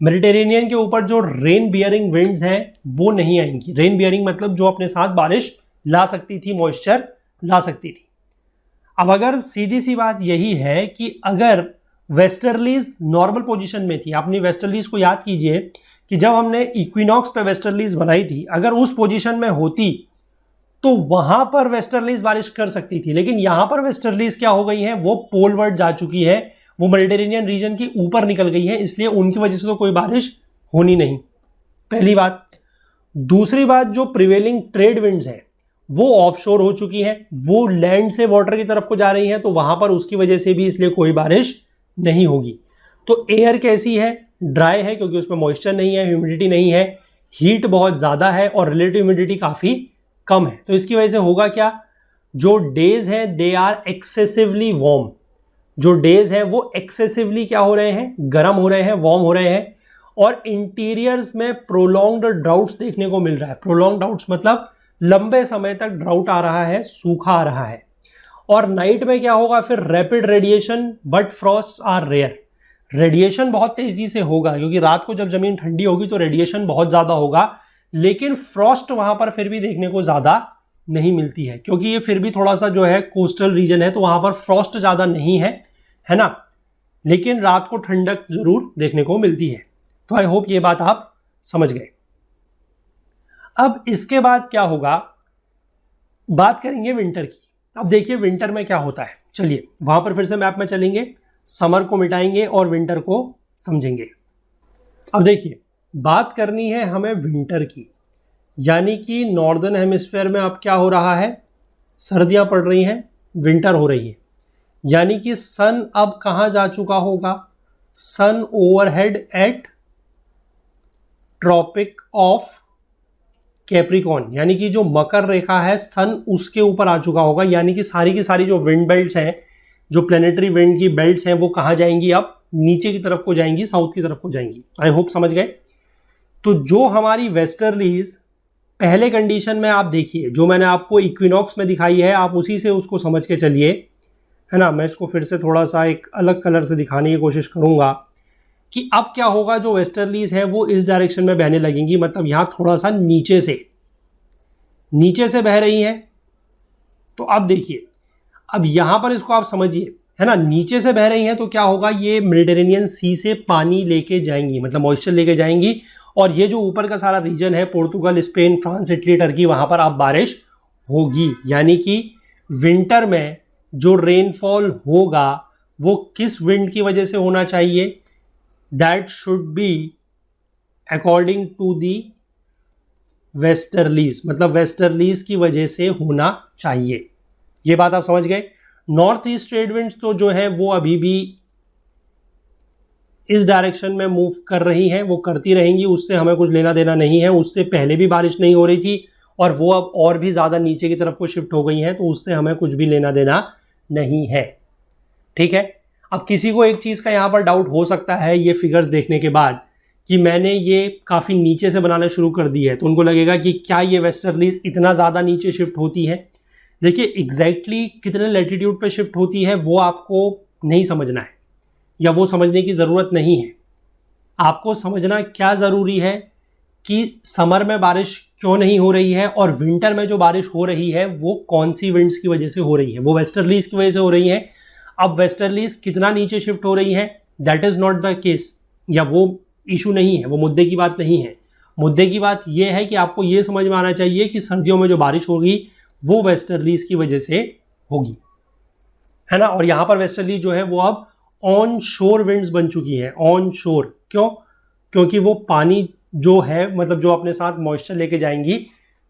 Speaker 1: Mediterranean के ऊपर जो रेन बियरिंग विंड्स हैं वो नहीं आएंगी। रेन बियरिंग मतलब जो अपने साथ बारिश ला सकती थी, मॉइस्चर ला सकती थी। अब अगर सीधी सी बात यही है कि अगर वेस्टर्लीज नॉर्मल पोजीशन में थी, आपने वेस्टर्लीज को याद कीजिए कि जब हमने इक्विनॉक्स पे वेस्टर्लीज बनाई थी, अगर उस पोजीशन में होती तो वहां पर वेस्टर्लीज बारिश कर सकती थी। लेकिन यहां पर वेस्टर्लीज क्या हो गई है, वो पोलवर्ड जा चुकी है, वो मेडिटेरेनियन रीजन के ऊपर निकल गई है, इसलिए उनकी वजह से तो कोई बारिश होनी नहीं। पहली बात। दूसरी बात, जो प्रिवेलिंग ट्रेड विंड्स है वो ऑफशोर हो चुकी है, वो लैंड से वाटर की तरफ को जा रही है, तो वहां पर उसकी वजह से भी इसलिए कोई बारिश नहीं होगी। तो एयर कैसी है? ड्राई है, क्योंकि उसमें मॉइस्चर नहीं है, ह्यूमिडिटी नहीं है, हीट बहुत ज्यादा है और रिलेटिव ह्यूमिडिटी काफी कम है। तो इसकी वजह से होगा क्या, जो डेज है दे आर एक्सेसिवली वार्म। जो डेज है वो एक्सेसिवली क्या हो रहे हैं, गर्म हो रहे हैं, वार्म हो रहे हैं। और इंटीरियर्स में प्रोलॉन्ग्ड ड्राउट्स देखने को मिल रहा है। प्रोलॉन्ग ड्राउट्स मतलब लंबे समय तक ड्राउट आ रहा है, सूखा आ रहा है। और नाइट में क्या होगा फिर, rapid radiation but frost are rare. Radiation बहुत तेजी से होगा, क्योंकि रात को जब जमीन ठंडी होगी तो रेडिएशन बहुत ज्यादा होगा, लेकिन फ्रॉस्ट वहां पर फिर भी देखने को ज्यादा नहीं मिलती है, क्योंकि ये फिर भी थोड़ा सा जो है कोस्टल रीजन है, तो वहां पर फ्रॉस्ट ज्यादा नहीं है, है ना। लेकिन रात को ठंडक जरूर देखने को मिलती है। तो आई होप ये बात आप समझ गए। अब इसके बाद क्या होगा, बात करेंगे विंटर की। अब देखिए विंटर में क्या होता है, चलिए वहां पर फिर से मैप में चलेंगे, समर को मिटाएंगे और विंटर को समझेंगे। अब देखिए बात करनी है हमें विंटर की, यानी कि नॉर्दर्न हेमिस्फीयर में अब क्या हो रहा है, सर्दियां पड़ रही हैं, विंटर हो रही है। यानी कि सन अब कहां जा चुका होगा, sun overhead at tropic of capricorn, यानी कि जो मकर रेखा है सन उसके ऊपर आ चुका होगा। यानी कि सारी की सारी जो विंड बेल्ट्स हैं, जो प्लेनेटरी विंड की बेल्ट्स हैं, वो कहां जाएंगी, अब नीचे की तरफ को जाएंगी, साउथ की तरफ को जाएंगी। आई होप समझ गए। तो जो हमारी वेस्टर्लीज पहले कंडीशन में आप देखिए, जो मैंने आपको इक्विनॉक्स में दिखाई है, आप उसी से उसको समझ के चलिए, है ना। मैं इसको फिर से थोड़ा सा एक अलग कलर से दिखाने की कोशिश करूंगा कि अब क्या होगा, जो वेस्टर्लीज है वो इस डायरेक्शन में बहने लगेंगी, मतलब यहां थोड़ा सा नीचे से बह रही है। तो अब देखिए, अब यहां पर इसको आप समझिए, है ना, नीचे से बह रही हैं तो क्या होगा, ये मेडिटेरेनियन सी से पानी लेके जाएंगी, मतलब मॉइस्चर लेके जाएंगी, और ये जो ऊपर का सारा रीजन है, Portugal, Spain, France, Italy, Turkey, वहां पर अब बारिश होगी। यानी कि विंटर में जो रेनफॉल होगा वो किस विंड की वजह से होना चाहिए? That should be according to the westerlies, मतलब वेस्टर्लीज की वजह से होना चाहिए। ये बात आप समझ गए। नॉर्थ ईस्ट ट्रेड विंड्स तो जो है वो अभी भी इस डायरेक्शन में मूव कर रही हैं, वो करती रहेंगी, उससे हमें कुछ लेना देना नहीं है। उससे पहले भी बारिश नहीं हो रही थी और वो अब और भी ज़्यादा नीचे की तरफ को शिफ्ट हो गई हैं, तो उससे हमें कुछ भी लेना देना नहीं है। ठीक है। अब किसी को एक चीज़ का यहाँ पर डाउट हो सकता है ये फिगर्स देखने के बाद कि मैंने ये काफ़ी नीचे से बनाना शुरू कर दी है, तो उनको लगेगा कि क्या ये वेस्टर्लीज इतना ज़्यादा नीचे शिफ्ट होती है। देखिए एग्जैक्टली कितने लैटिट्यूड पे शिफ्ट होती है वो आपको नहीं समझना है, या वो समझने की ज़रूरत नहीं है। आपको समझना क्या ज़रूरी है कि समर में बारिश क्यों नहीं हो रही है और विंटर में जो बारिश हो रही है वो कौन सी विंड्स की वजह से हो रही है। वो वेस्टर्लीज की वजह से हो रही है। अब वेस्टर्लीज कितना नीचे शिफ्ट हो रही है that is not the case, या वो इशू नहीं है, वो मुद्दे की बात नहीं है। मुद्दे की बात यह है कि आपको ये समझ में आना चाहिए कि सर्दियों में जो बारिश होगी वो वेस्टर्लीज की वजह से होगी, है ना। और यहाँ पर वेस्टर्लीज जो है वो अब ऑन शोर विंड्स बन चुकी है। ऑन शोर क्यों? क्योंकि वो पानी जो है, मतलब जो अपने साथ मॉइस्चर लेके जाएंगी,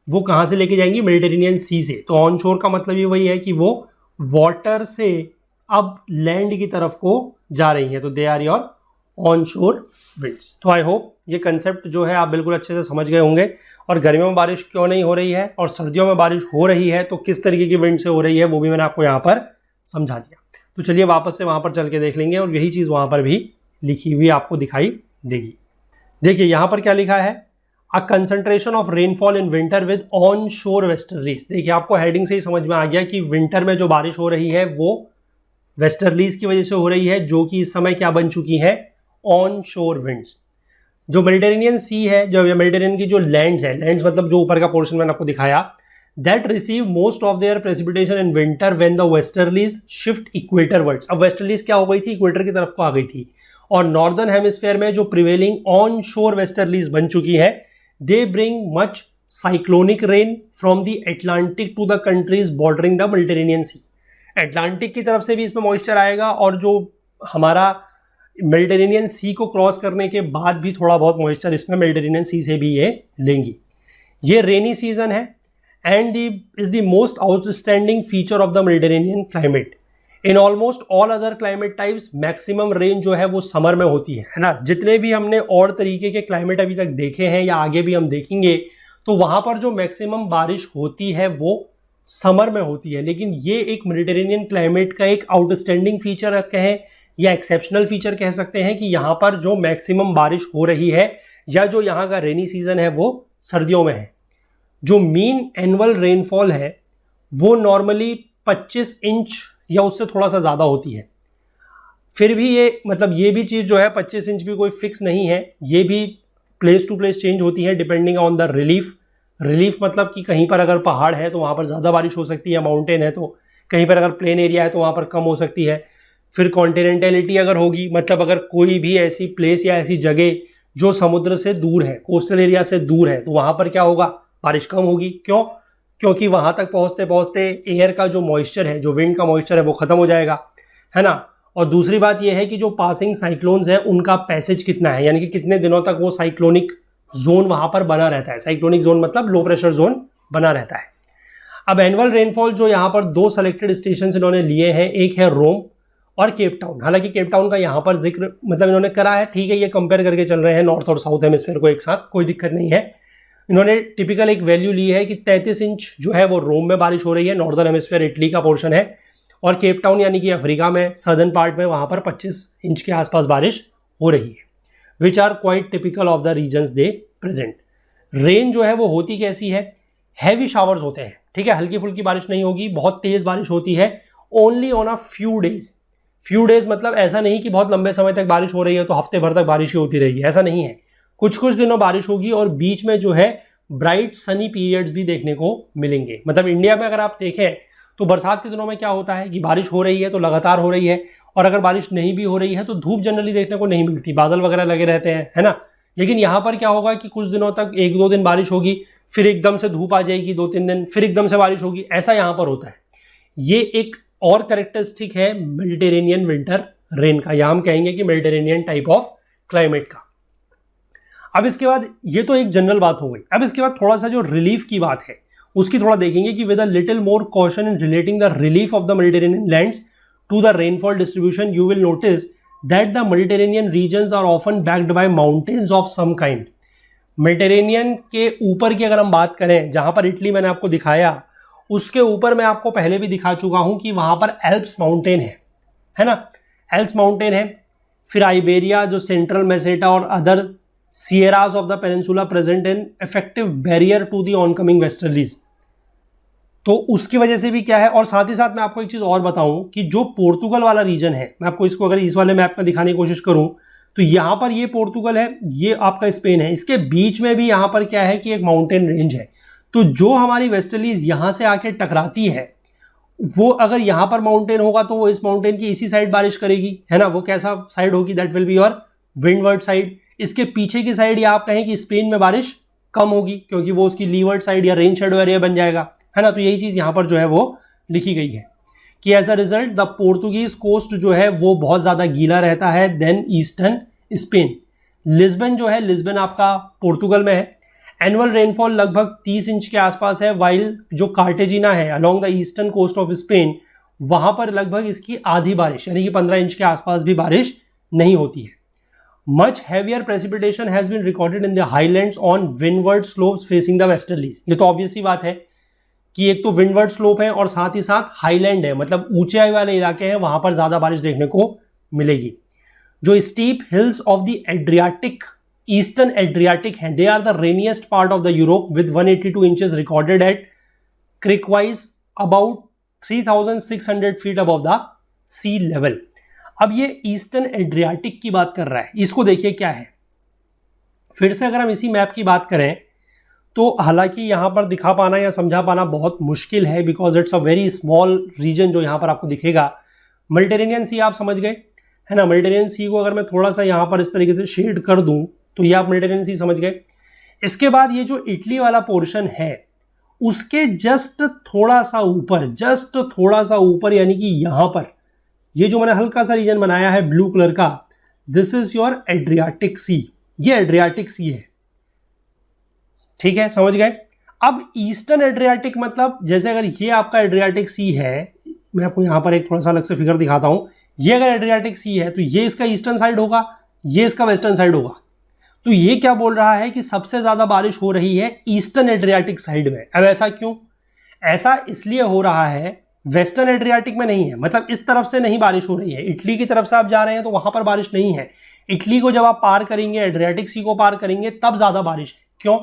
Speaker 1: वो कहाँ से लेके जाएंगी? मेडिटेरेनियन सी से। तो ऑन शोर का मतलब ये वही है कि वो वाटर से अब लैंड की तरफ को जा रही है, तो they are your onshore winds. तो आई होप ये कंसेप्ट जो है आप बिल्कुल अच्छे से समझ गए होंगे। और गर्मियों में बारिश क्यों नहीं हो रही है और सर्दियों में बारिश हो रही है तो किस तरीके की विंड से हो रही है वो भी मैंने आपको यहाँ पर समझा दिया। तो चलिए वापस से वहाँ पर चल के देख लेंगे और यही चीज़ वहाँ पर भी लिखी हुई आपको दिखाई देगी। देखिए यहाँ पर क्या लिखा है, a concentration of rainfall in winter with onshore westerlies. देखिए आपको हेडिंग से ही समझ में आ गया कि विंटर में जो बारिश हो रही है वो वेस्टर्लीज की वजह से हो रही है, जो कि इस समय क्या बन चुकी है? ऑन शोर विंड्स। जो मेडिटेरेनियन सी है, जो मेडिटेरेनियन की जो लैंड्स है, लैंड्स मतलब जो ऊपर का पोर्शन मैंने आपको दिखाया, that receive most of their precipitation in winter when the westerlies shift equator words. अब वेस्टर्लीज क्या हो गई थी? इक्वेटर की तरफ को आ गई थी। और नॉर्दर्न हेमिस्फेयर में जो प्रिवेलिंग ऑन शोर वेस्टर्लीज बन चुकी है, they bring much cyclonic rain from the Atlantic to the countries bordering the Mediterranean Sea. Atlantic की तरफ से भी इसमें मॉइस्चर आएगा और जो हमारा मेडिटेरेनियन सी को क्रॉस करने के बाद भी थोड़ा बहुत मॉइस्चर इसमें मेडिटेरेनियन सी से भी ये लेंगी। ये रेनी सीजन है and is the most outstanding feature of the Mediterranean climate. In almost all other climate types maximum rain जो है वो समर में होती है ना। जितने भी हमने और तरीके के क्लाइमेट अभी तक देखे हैं या आगे भी हम देखेंगे, तो वहां पर जो मैक्सिमम बारिश होती है वो समर में होती है। लेकिन ये एक मेडिटेरेनियन क्लाइमेट का एक आउटस्टैंडिंग फीचर कहें या एक्सेप्शनल फीचर कह सकते हैं कि यहाँ पर जो मैक्सिमम बारिश हो रही है या जो यहाँ का रेनी सीजन है वो सर्दियों में है। जो मीन एनुअल रेनफॉल है वो नॉर्मली 25 इंच या उससे थोड़ा सा ज़्यादा होती है। फिर भी ये मतलब ये भी चीज़ जो है 25 इंच भी कोई फिक्स नहीं है, ये भी प्लेस टू प्लेस चेंज होती है depending on the relief. Relief मतलब कि कहीं पर अगर पहाड़ है तो वहाँ पर ज़्यादा बारिश हो सकती है, माउंटेन है तो, कहीं पर अगर प्लेन एरिया है तो वहाँ पर कम हो सकती है। फिर कॉन्टिनेंटलिटी अगर होगी, मतलब अगर कोई भी ऐसी प्लेस या ऐसी जगह जो समुद्र से दूर है, कोस्टल एरिया से दूर है, तो वहाँ पर क्या होगा? बारिश कम होगी। क्यों? क्योंकि वहाँ तक पहुँचते पहुँचते एयर का जो मॉइस्चर है, जो विंड का मॉइस्चर है वो ख़त्म हो जाएगा, है ना। और दूसरी बात यह है कि जो पासिंग साइक्लोन्स हैं उनका पैसेज कितना है, यानी कि कितने दिनों तक वो साइक्लोनिक जोन वहाँ पर बना रहता है। साइक्लोनिक जोन मतलब लो प्रेशर जोन बना रहता है। अब एनुअल रेनफॉल जो यहाँ पर 2 सेलेक्टेड स्टेशन इन्होंने लिए हैं, एक है रोम और केप टाउन। हालांकि केप टाउन का यहाँ पर जिक्र मतलब इन्होंने करा है, ठीक है, ये कंपेयर करके चल रहे हैं नॉर्थ और साउथ हेमिस्फीयर को एक साथ, कोई दिक्कत नहीं है। इन्होंने टिपिकल एक वैल्यू ली है कि 33 इंच जो है वो रोम में बारिश हो रही है, नॉर्दर्न हेमिस्फीयर इटली का पोर्शन है, और केप टाउन यानी कि अफ्रीका में सदर्न पार्ट में वहाँ पर 25 इंच के आसपास बारिश हो रही है, which are quite typical of the regions they present. Rain जो है वो होती कैसी है? हैवी शावर्स होते हैं, ठीक है, हल्की फुल्की बारिश नहीं होगी, बहुत तेज बारिश होती है। Only on a few days मतलब ऐसा नहीं कि बहुत लंबे समय तक बारिश हो रही है तो हफ्ते भर तक बारिश ही होती रहेगी, ऐसा नहीं है। कुछ कुछ दिनों बारिश होगी और बीच में जो है ब्राइट सनी पीरियड्स भी देखने को मिलेंगे। मतलब इंडिया में अगर आप देखें तो बरसात के दिनों में क्या होता है कि बारिश हो रही है तो लगातार हो रही है, और अगर बारिश नहीं भी हो रही है तो धूप जनरली देखने को नहीं मिलती, बादल वगैरह लगे रहते हैं, है ना। लेकिन यहाँ पर क्या होगा कि कुछ दिनों तक 1-2 दिन बारिश होगी, फिर एकदम से धूप आ जाएगी 2-3 दिन, फिर एकदम से बारिश होगी, ऐसा यहाँ पर होता है। ये एक और कैरेक्टरिस्टिक है मेडिटेरेनियन विंटर रेन का, या हम कहेंगे कि मेडिटेरेनियन टाइप ऑफ क्लाइमेट का। अब इसके बाद ये तो एक जनरल बात हो गई। अब इसके बाद थोड़ा सा जो रिलीफ की बात है उसकी थोड़ा देखेंगे कि with a little more caution in relating the relief of the Mediterranean lands to the rainfall distribution, you will notice that the Mediterranean regions are often backed by mountains of some kind. Mediterranean के ऊपर की अगर हम बात करें, जहां पर इटली मैंने आपको दिखाया, उसके ऊपर मैं आपको पहले भी दिखा चुका हूं कि वहां पर एल्प्स माउंटेन है ना, एल्प्स माउंटेन है। फिर आइबेरिया, जो सेंट्रल मेसेटा और other sierras of the peninsula present in effective barrier to the oncoming westerlies. तो उसकी वजह से भी क्या है, और साथ ही साथ मैं आपको एक चीज और बताऊं कि जो पोर्तुगल वाला रीजन है, मैं आपको इसको अगर इस वाले मैप में दिखाने की कोशिश करूं तो यहां पर ये पोर्तुगल है, ये आपका स्पेन है, इसके बीच में भी यहां पर क्या है कि एक माउंटेन रेंज है। तो जो हमारी वेस्टर्लीज यहां से आके टकराती है, वो अगर यहां पर माउंटेन होगा तो वो इस माउंटेन की इसी साइड बारिश करेगी, है ना। वो कैसा साइड होगी, that will be your windward side. इसके पीछे की साइड, या आप कहें कि स्पेन में बारिश कम होगी, क्योंकि वो उसकी लीवर्ड साइड या रेन शेडो एरिया बन जाएगा, है ना। तो यही चीज यहां पर जो है वो लिखी गई है कि as a result the Portuguese coast जो है वो बहुत ज्यादा गीला रहता है देन ईस्टर्न स्पेन। लिस्बन जो है, लिस्बन आपका पोर्तुगल में है। एनुअल रेनफॉल लगभग 30 इंच के आसपास है, वाइल जो कार्टेजिना है along the eastern coast of Spain, वहां पर लगभग इसकी आधी बारिश यानी कि 15 इंच के आसपास भी बारिश नहीं होती है। Much heavier precipitation has been recorded in the highlands on windward slopes facing the westerlies. ये तो ऑब्वियस सी बात है कि एक तो विंडवर्ड स्लोप है और साथ ही साथ हाईलैंड है, मतलब ऊंचाई वाले इलाके हैं, वहां पर ज्यादा बारिश देखने को मिलेगी। जो steep hills of the Adriatic, eastern Adriatic हैं, they are the rainiest part of the Europe with 182 inches recorded at Crkvice about 3600 feet above the sea level. अब ये ईस्टर्न एड्रियाटिक की बात कर रहा है, इसको देखिए क्या है। फिर से अगर हम इसी मैप की बात करें तो हालांकि यहां पर दिखा पाना या समझा पाना बहुत मुश्किल है, because it's a very small region जो यहां पर आपको दिखेगा। मेडिटेरेनियन सी आप समझ गए, है ना। मेडिटेरेनियन सी को अगर मैं थोड़ा सा यहां पर इस तरीके से शेड कर दूं तो ये आप मेडिटेरेनियन सी समझ गए। इसके बाद ये जो इटली वाला पोर्शन है उसके जस्ट थोड़ा सा ऊपर, यानी कि यहां पर ये जो मैंने हल्का सा रीजन बनाया है ब्लू कलर का, दिस इज योर एड्रियाटिक सी। ये एड्रियाटिक सी है, ठीक है, समझ गए। अब ईस्टर्न एड्रियाटिक मतलब जैसे अगर ये आपका एड्रियाटिक सी है, मैं आपको यहां पर एक थोड़ा सा अलग से फिगर दिखाता हूं। ये अगर एड्रियाटिक सी है तो ये इसका ईस्टर्न साइड होगा, ये इसका वेस्टर्न साइड होगा। तो ये क्या बोल रहा है कि सबसे ज्यादा बारिश हो रही है ईस्टर्न एड्रियाटिक साइड में। अब ऐसा क्यों? ऐसा इसलिए हो रहा है, वेस्टर्न एड्रियाटिक में नहीं है, मतलब इस तरफ से नहीं बारिश हो रही है। इटली की तरफ से आप जा रहे हैं तो वहां पर बारिश नहीं है। इटली को जब आप पार करेंगे, एड्रियाटिक सी को पार करेंगे, तब ज्यादा बारिश है। क्यों?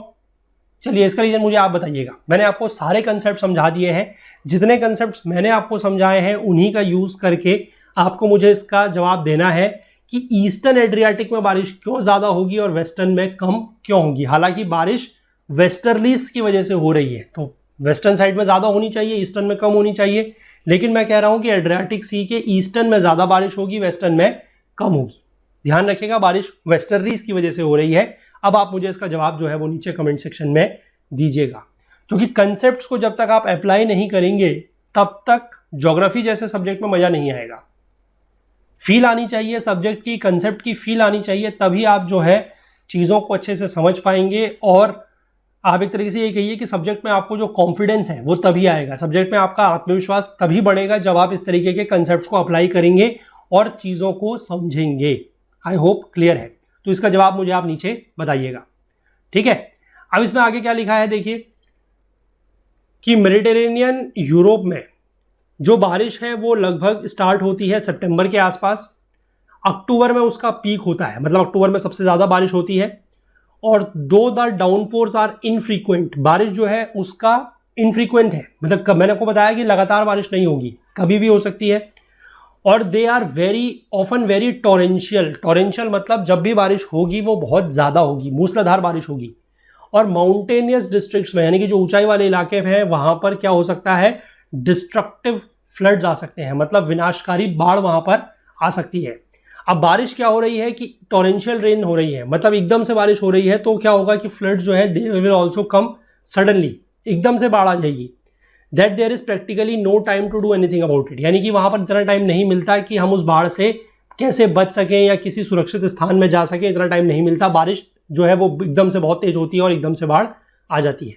Speaker 1: चलिए इसका रीजन मुझे आप बताइएगा। मैंने आपको सारे कंसेप्ट समझा दिए हैं, जितने कंसेप्ट मैंने आपको समझाए हैं उन्हीं का यूज करके आपको मुझे इसका जवाब देना है कि ईस्टर्न एड्रियाटिक में बारिश क्यों ज्यादा होगी और वेस्टर्न में कम क्यों होगी। हालांकि बारिश वेस्टर्लीज की वजह से हो रही है, तो वेस्टर्न साइड में ज्यादा होनी चाहिए, ईस्टर्न में कम होनी चाहिए, लेकिन मैं कह रहा हूं कि एड्रियाटिक सी के ईस्टर्न में ज्यादा बारिश होगी, वेस्टर्न में कम होगी। ध्यान रखिएगा, बारिश वेस्टर्लीज की वजह से हो रही है। अब आप मुझे इसका जवाब जो है वो नीचे कमेंट सेक्शन में दीजिएगा, क्योंकि कंसेप्ट्स को जब तक आप अप्लाई नहीं करेंगे तब तक ज्योग्राफी जैसे सब्जेक्ट में मजा नहीं आएगा। फील आनी चाहिए सब्जेक्ट की, कंसेप्ट की फील आनी चाहिए, तभी आप जो है चीज़ों को अच्छे से समझ पाएंगे। और आप एक तरीके से ये कहिए कि सब्जेक्ट में आपको जो कॉन्फिडेंस है वो तभी आएगा, सब्जेक्ट में आपका आत्मविश्वास तभी बढ़ेगा जब आप इस तरीके के कंसेप्ट्स को अप्लाई करेंगे और चीज़ों को समझेंगे। आई होप क्लियर है। तो इसका जवाब मुझे आप नीचे बताइएगा, ठीक है। अब इसमें आगे क्या लिखा है देखिए कि मेडिटेरेनियन यूरोप में जो बारिश है वो लगभग स्टार्ट होती है सितंबर के आसपास, अक्टूबर में उसका पीक होता है, मतलब अक्टूबर में सबसे ज़्यादा बारिश होती है। और दो द डाउनपोर्स आर इनफ्रीक्वेंट, बारिश जो है उसका इनफ्रीक्वेंट है, मतलब मैंने आपको बताया कि लगातार बारिश नहीं होगी, कभी भी हो सकती है। और they are very often very torrential, torrential मतलब जब भी बारिश होगी वो बहुत ज़्यादा होगी, मूसलाधार बारिश होगी। और माउंटेनियस डिस्ट्रिक्ट्स में, यानी कि जो ऊंचाई वाले इलाके हैं वहां पर क्या हो सकता है, डिस्ट्रक्टिव फ्लड्स आ सकते हैं, मतलब विनाशकारी बाढ़ वहां पर आ सकती है। अब बारिश क्या हो रही है कि टॉरेंशियल रेन हो रही है, मतलब एकदम से बारिश हो रही है, तो क्या होगा कि फ्लड्स जो है they will also come suddenly, एकदम से बाढ़ आ जाएगी। That there is practically no time to do anything about it, यानी कि वहां पर इतना टाइम नहीं मिलता कि हम उस बाढ़ से कैसे बच सकें या किसी सुरक्षित स्थान में जा सकें, इतना टाइम नहीं मिलता। बारिश जो है वो एकदम से बहुत तेज होती है और एकदम से बाढ़ आ जाती है।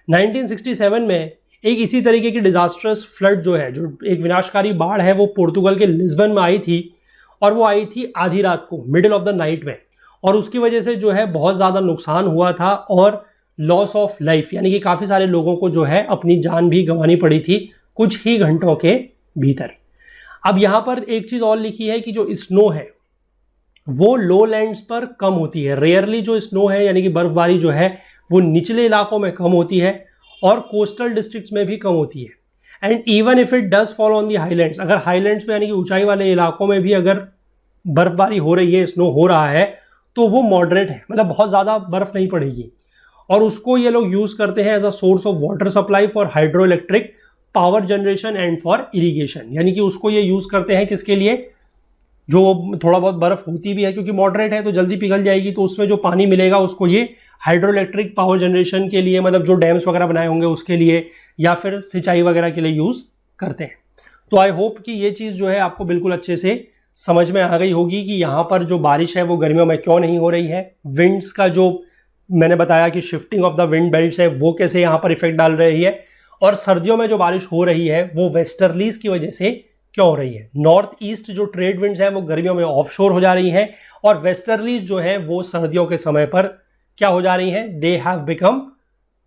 Speaker 1: 1967 में एक इसी तरीके की डिजास्ट्रस फ्लड जो है, जो एक विनाशकारी बाढ़ है, वो पोर्तुगल के लिस्बन में आई थी और वो आई थी आधी रात को, मिडिल ऑफ द नाइट में, और उसकी वजह से जो है बहुत ज़्यादा नुकसान हुआ था और लॉस ऑफ लाइफ, यानी कि काफ़ी सारे लोगों को जो है अपनी जान भी गंवानी पड़ी थी कुछ ही घंटों के भीतर। अब यहाँ पर एक चीज़ और लिखी है कि जो स्नो है वो लोलैंड्स पर कम होती है। रेयरली जो स्नो है यानी कि बर्फबारी जो है वो निचले इलाकों में कम होती है और कोस्टल डिस्ट्रिक्ट्स में भी कम होती है। And even if it does fall on the highlands, अगर हाईलैंड्स में यानी कि ऊंचाई वाले इलाकों में भी अगर बर्फबारी हो रही है, स्नो हो रहा है, तो वो मॉडरेट है, मतलब बहुत ज़्यादा बर्फ नहीं पड़ेगी। और उसको ये लोग यूज़ करते हैं as a source of water supply for hydro electric power generation and for irrigation, यानी कि उसको ये यूज़ करते हैं किसके लिए, जो थोड़ा बहुत बर्फ होती भी है क्योंकि मॉडरेट है तो जल्दी पिघल जाएगी, तो उसमें जो पानी मिलेगा उसको ये हाइड्रो इलेक्ट्रिक पावर जनरेशन के लिए, मतलब जो डैम्स वगैरह बनाए होंगे उसके लिए या फिर सिंचाई वगैरह के लिए यूज़ करते हैं। तो आई होप कि ये चीज़ जो है आपको बिल्कुल अच्छे से समझ में आ गई होगी कि यहाँ पर जो बारिश है वो गर्मियों में क्यों नहीं हो रही है। विंड्स का जो मैंने बताया कि shifting of the wind belts है वो कैसे यहाँ पर इफेक्ट डाल रही है, और सर्दियों में जो बारिश हो रही है वो वेस्टर्लीज की वजह से क्यों हो रही है। नॉर्थ ईस्ट जो ट्रेड विंड्स हैं वो गर्मियों में ऑफशोर हो जा रही हैं और वेस्टर्लीज जो है वो सर्दियों के समय पर क्या हो जा रही हैं, दे हैव बिकम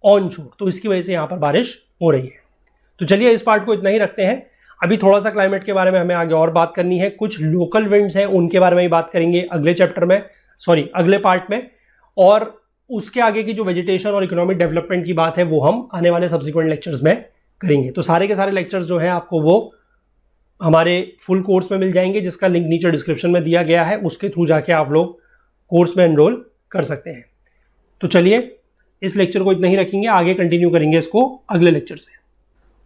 Speaker 1: ऑनशोर, तो इसकी वजह से यहाँ पर बारिश हो रही है। तो चलिए इस पार्ट को इतना ही रखते हैं। अभी थोड़ा सा क्लाइमेट के बारे में हमें आगे और बात करनी है, कुछ लोकल विंड्स हैं उनके बारे में ही बात करेंगे अगले चैप्टर में, अगले पार्ट में, और उसके आगे की जो वेजिटेशन और इकोनॉमिक डेवलपमेंट की बात है वो हम आने वाले सब्सिक्वेंट लेक्चर्स में करेंगे। तो सारे के सारे लेक्चर्स जो हैं आपको वो हमारे फुल कोर्स में मिल जाएंगे, जिसका लिंक नीचे डिस्क्रिप्शन में दिया गया है, उसके थ्रू जाके आप लोग कोर्स में एनरोल कर सकते हैं। तो चलिए इस लेक्चर को इतना ही रखेंगे, आगे कंटिन्यू करेंगे इसको अगले लेक्चर से।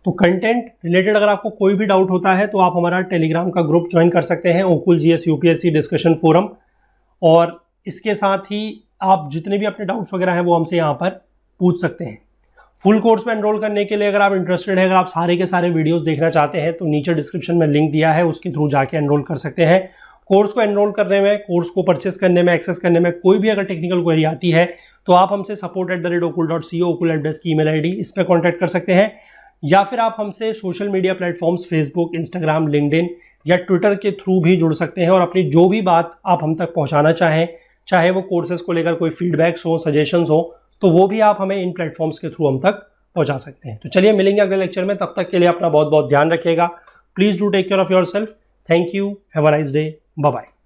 Speaker 1: तो कंटेंट रिलेटेड अगर आपको कोई भी डाउट होता है तो आप हमारा टेलीग्राम का ग्रुप ज्वाइन कर सकते हैं, ओकुल जीएस यूपीएससी डिस्कशन फोरम, और इसके साथ ही आप जितने भी अपने डाउट्स वगैरह हैं वो हमसे यहाँ पर पूछ सकते हैं। फुल कोर्स में एनरोल करने के लिए अगर आप इंटरेस्टेड हैं, अगर आप सारे के सारे वीडियोस देखना चाहते हैं तो नीचे डिस्क्रिप्शन में लिंक दिया है, उसके थ्रू जाके एनरोल कर सकते हैं। कोर्स को एनरोल करने में, कोर्स को परचेस करने में, एक्सेस करने में कोई भी अगर टेक्निकल क्वेरी आती है तो आप हमसे support@okul.co, ओकुल एड्रेस की ईमेल आईडी, इस पर कॉन्टैक्ट कर सकते हैं, या फिर आप हमसे social media platforms Facebook, Instagram, LinkedIn या ट्विटर के थ्रू भी जुड़ सकते हैं और अपनी जो भी बात आप हम तक पहुँचाना चाहें, चाहे वो कोर्सेज को लेकर कोई फीडबैक्स हो, सजेशंस हो, तो वो भी आप हमें इन प्लेटफॉर्म्स के थ्रू हम तक पहुंचा सकते हैं। तो चलिए मिलेंगे अगले लेक्चर में, तब तक के लिए अपना बहुत बहुत ध्यान रखिएगा। Please do take care of yourself. Thank you, have a nice day, bye bye.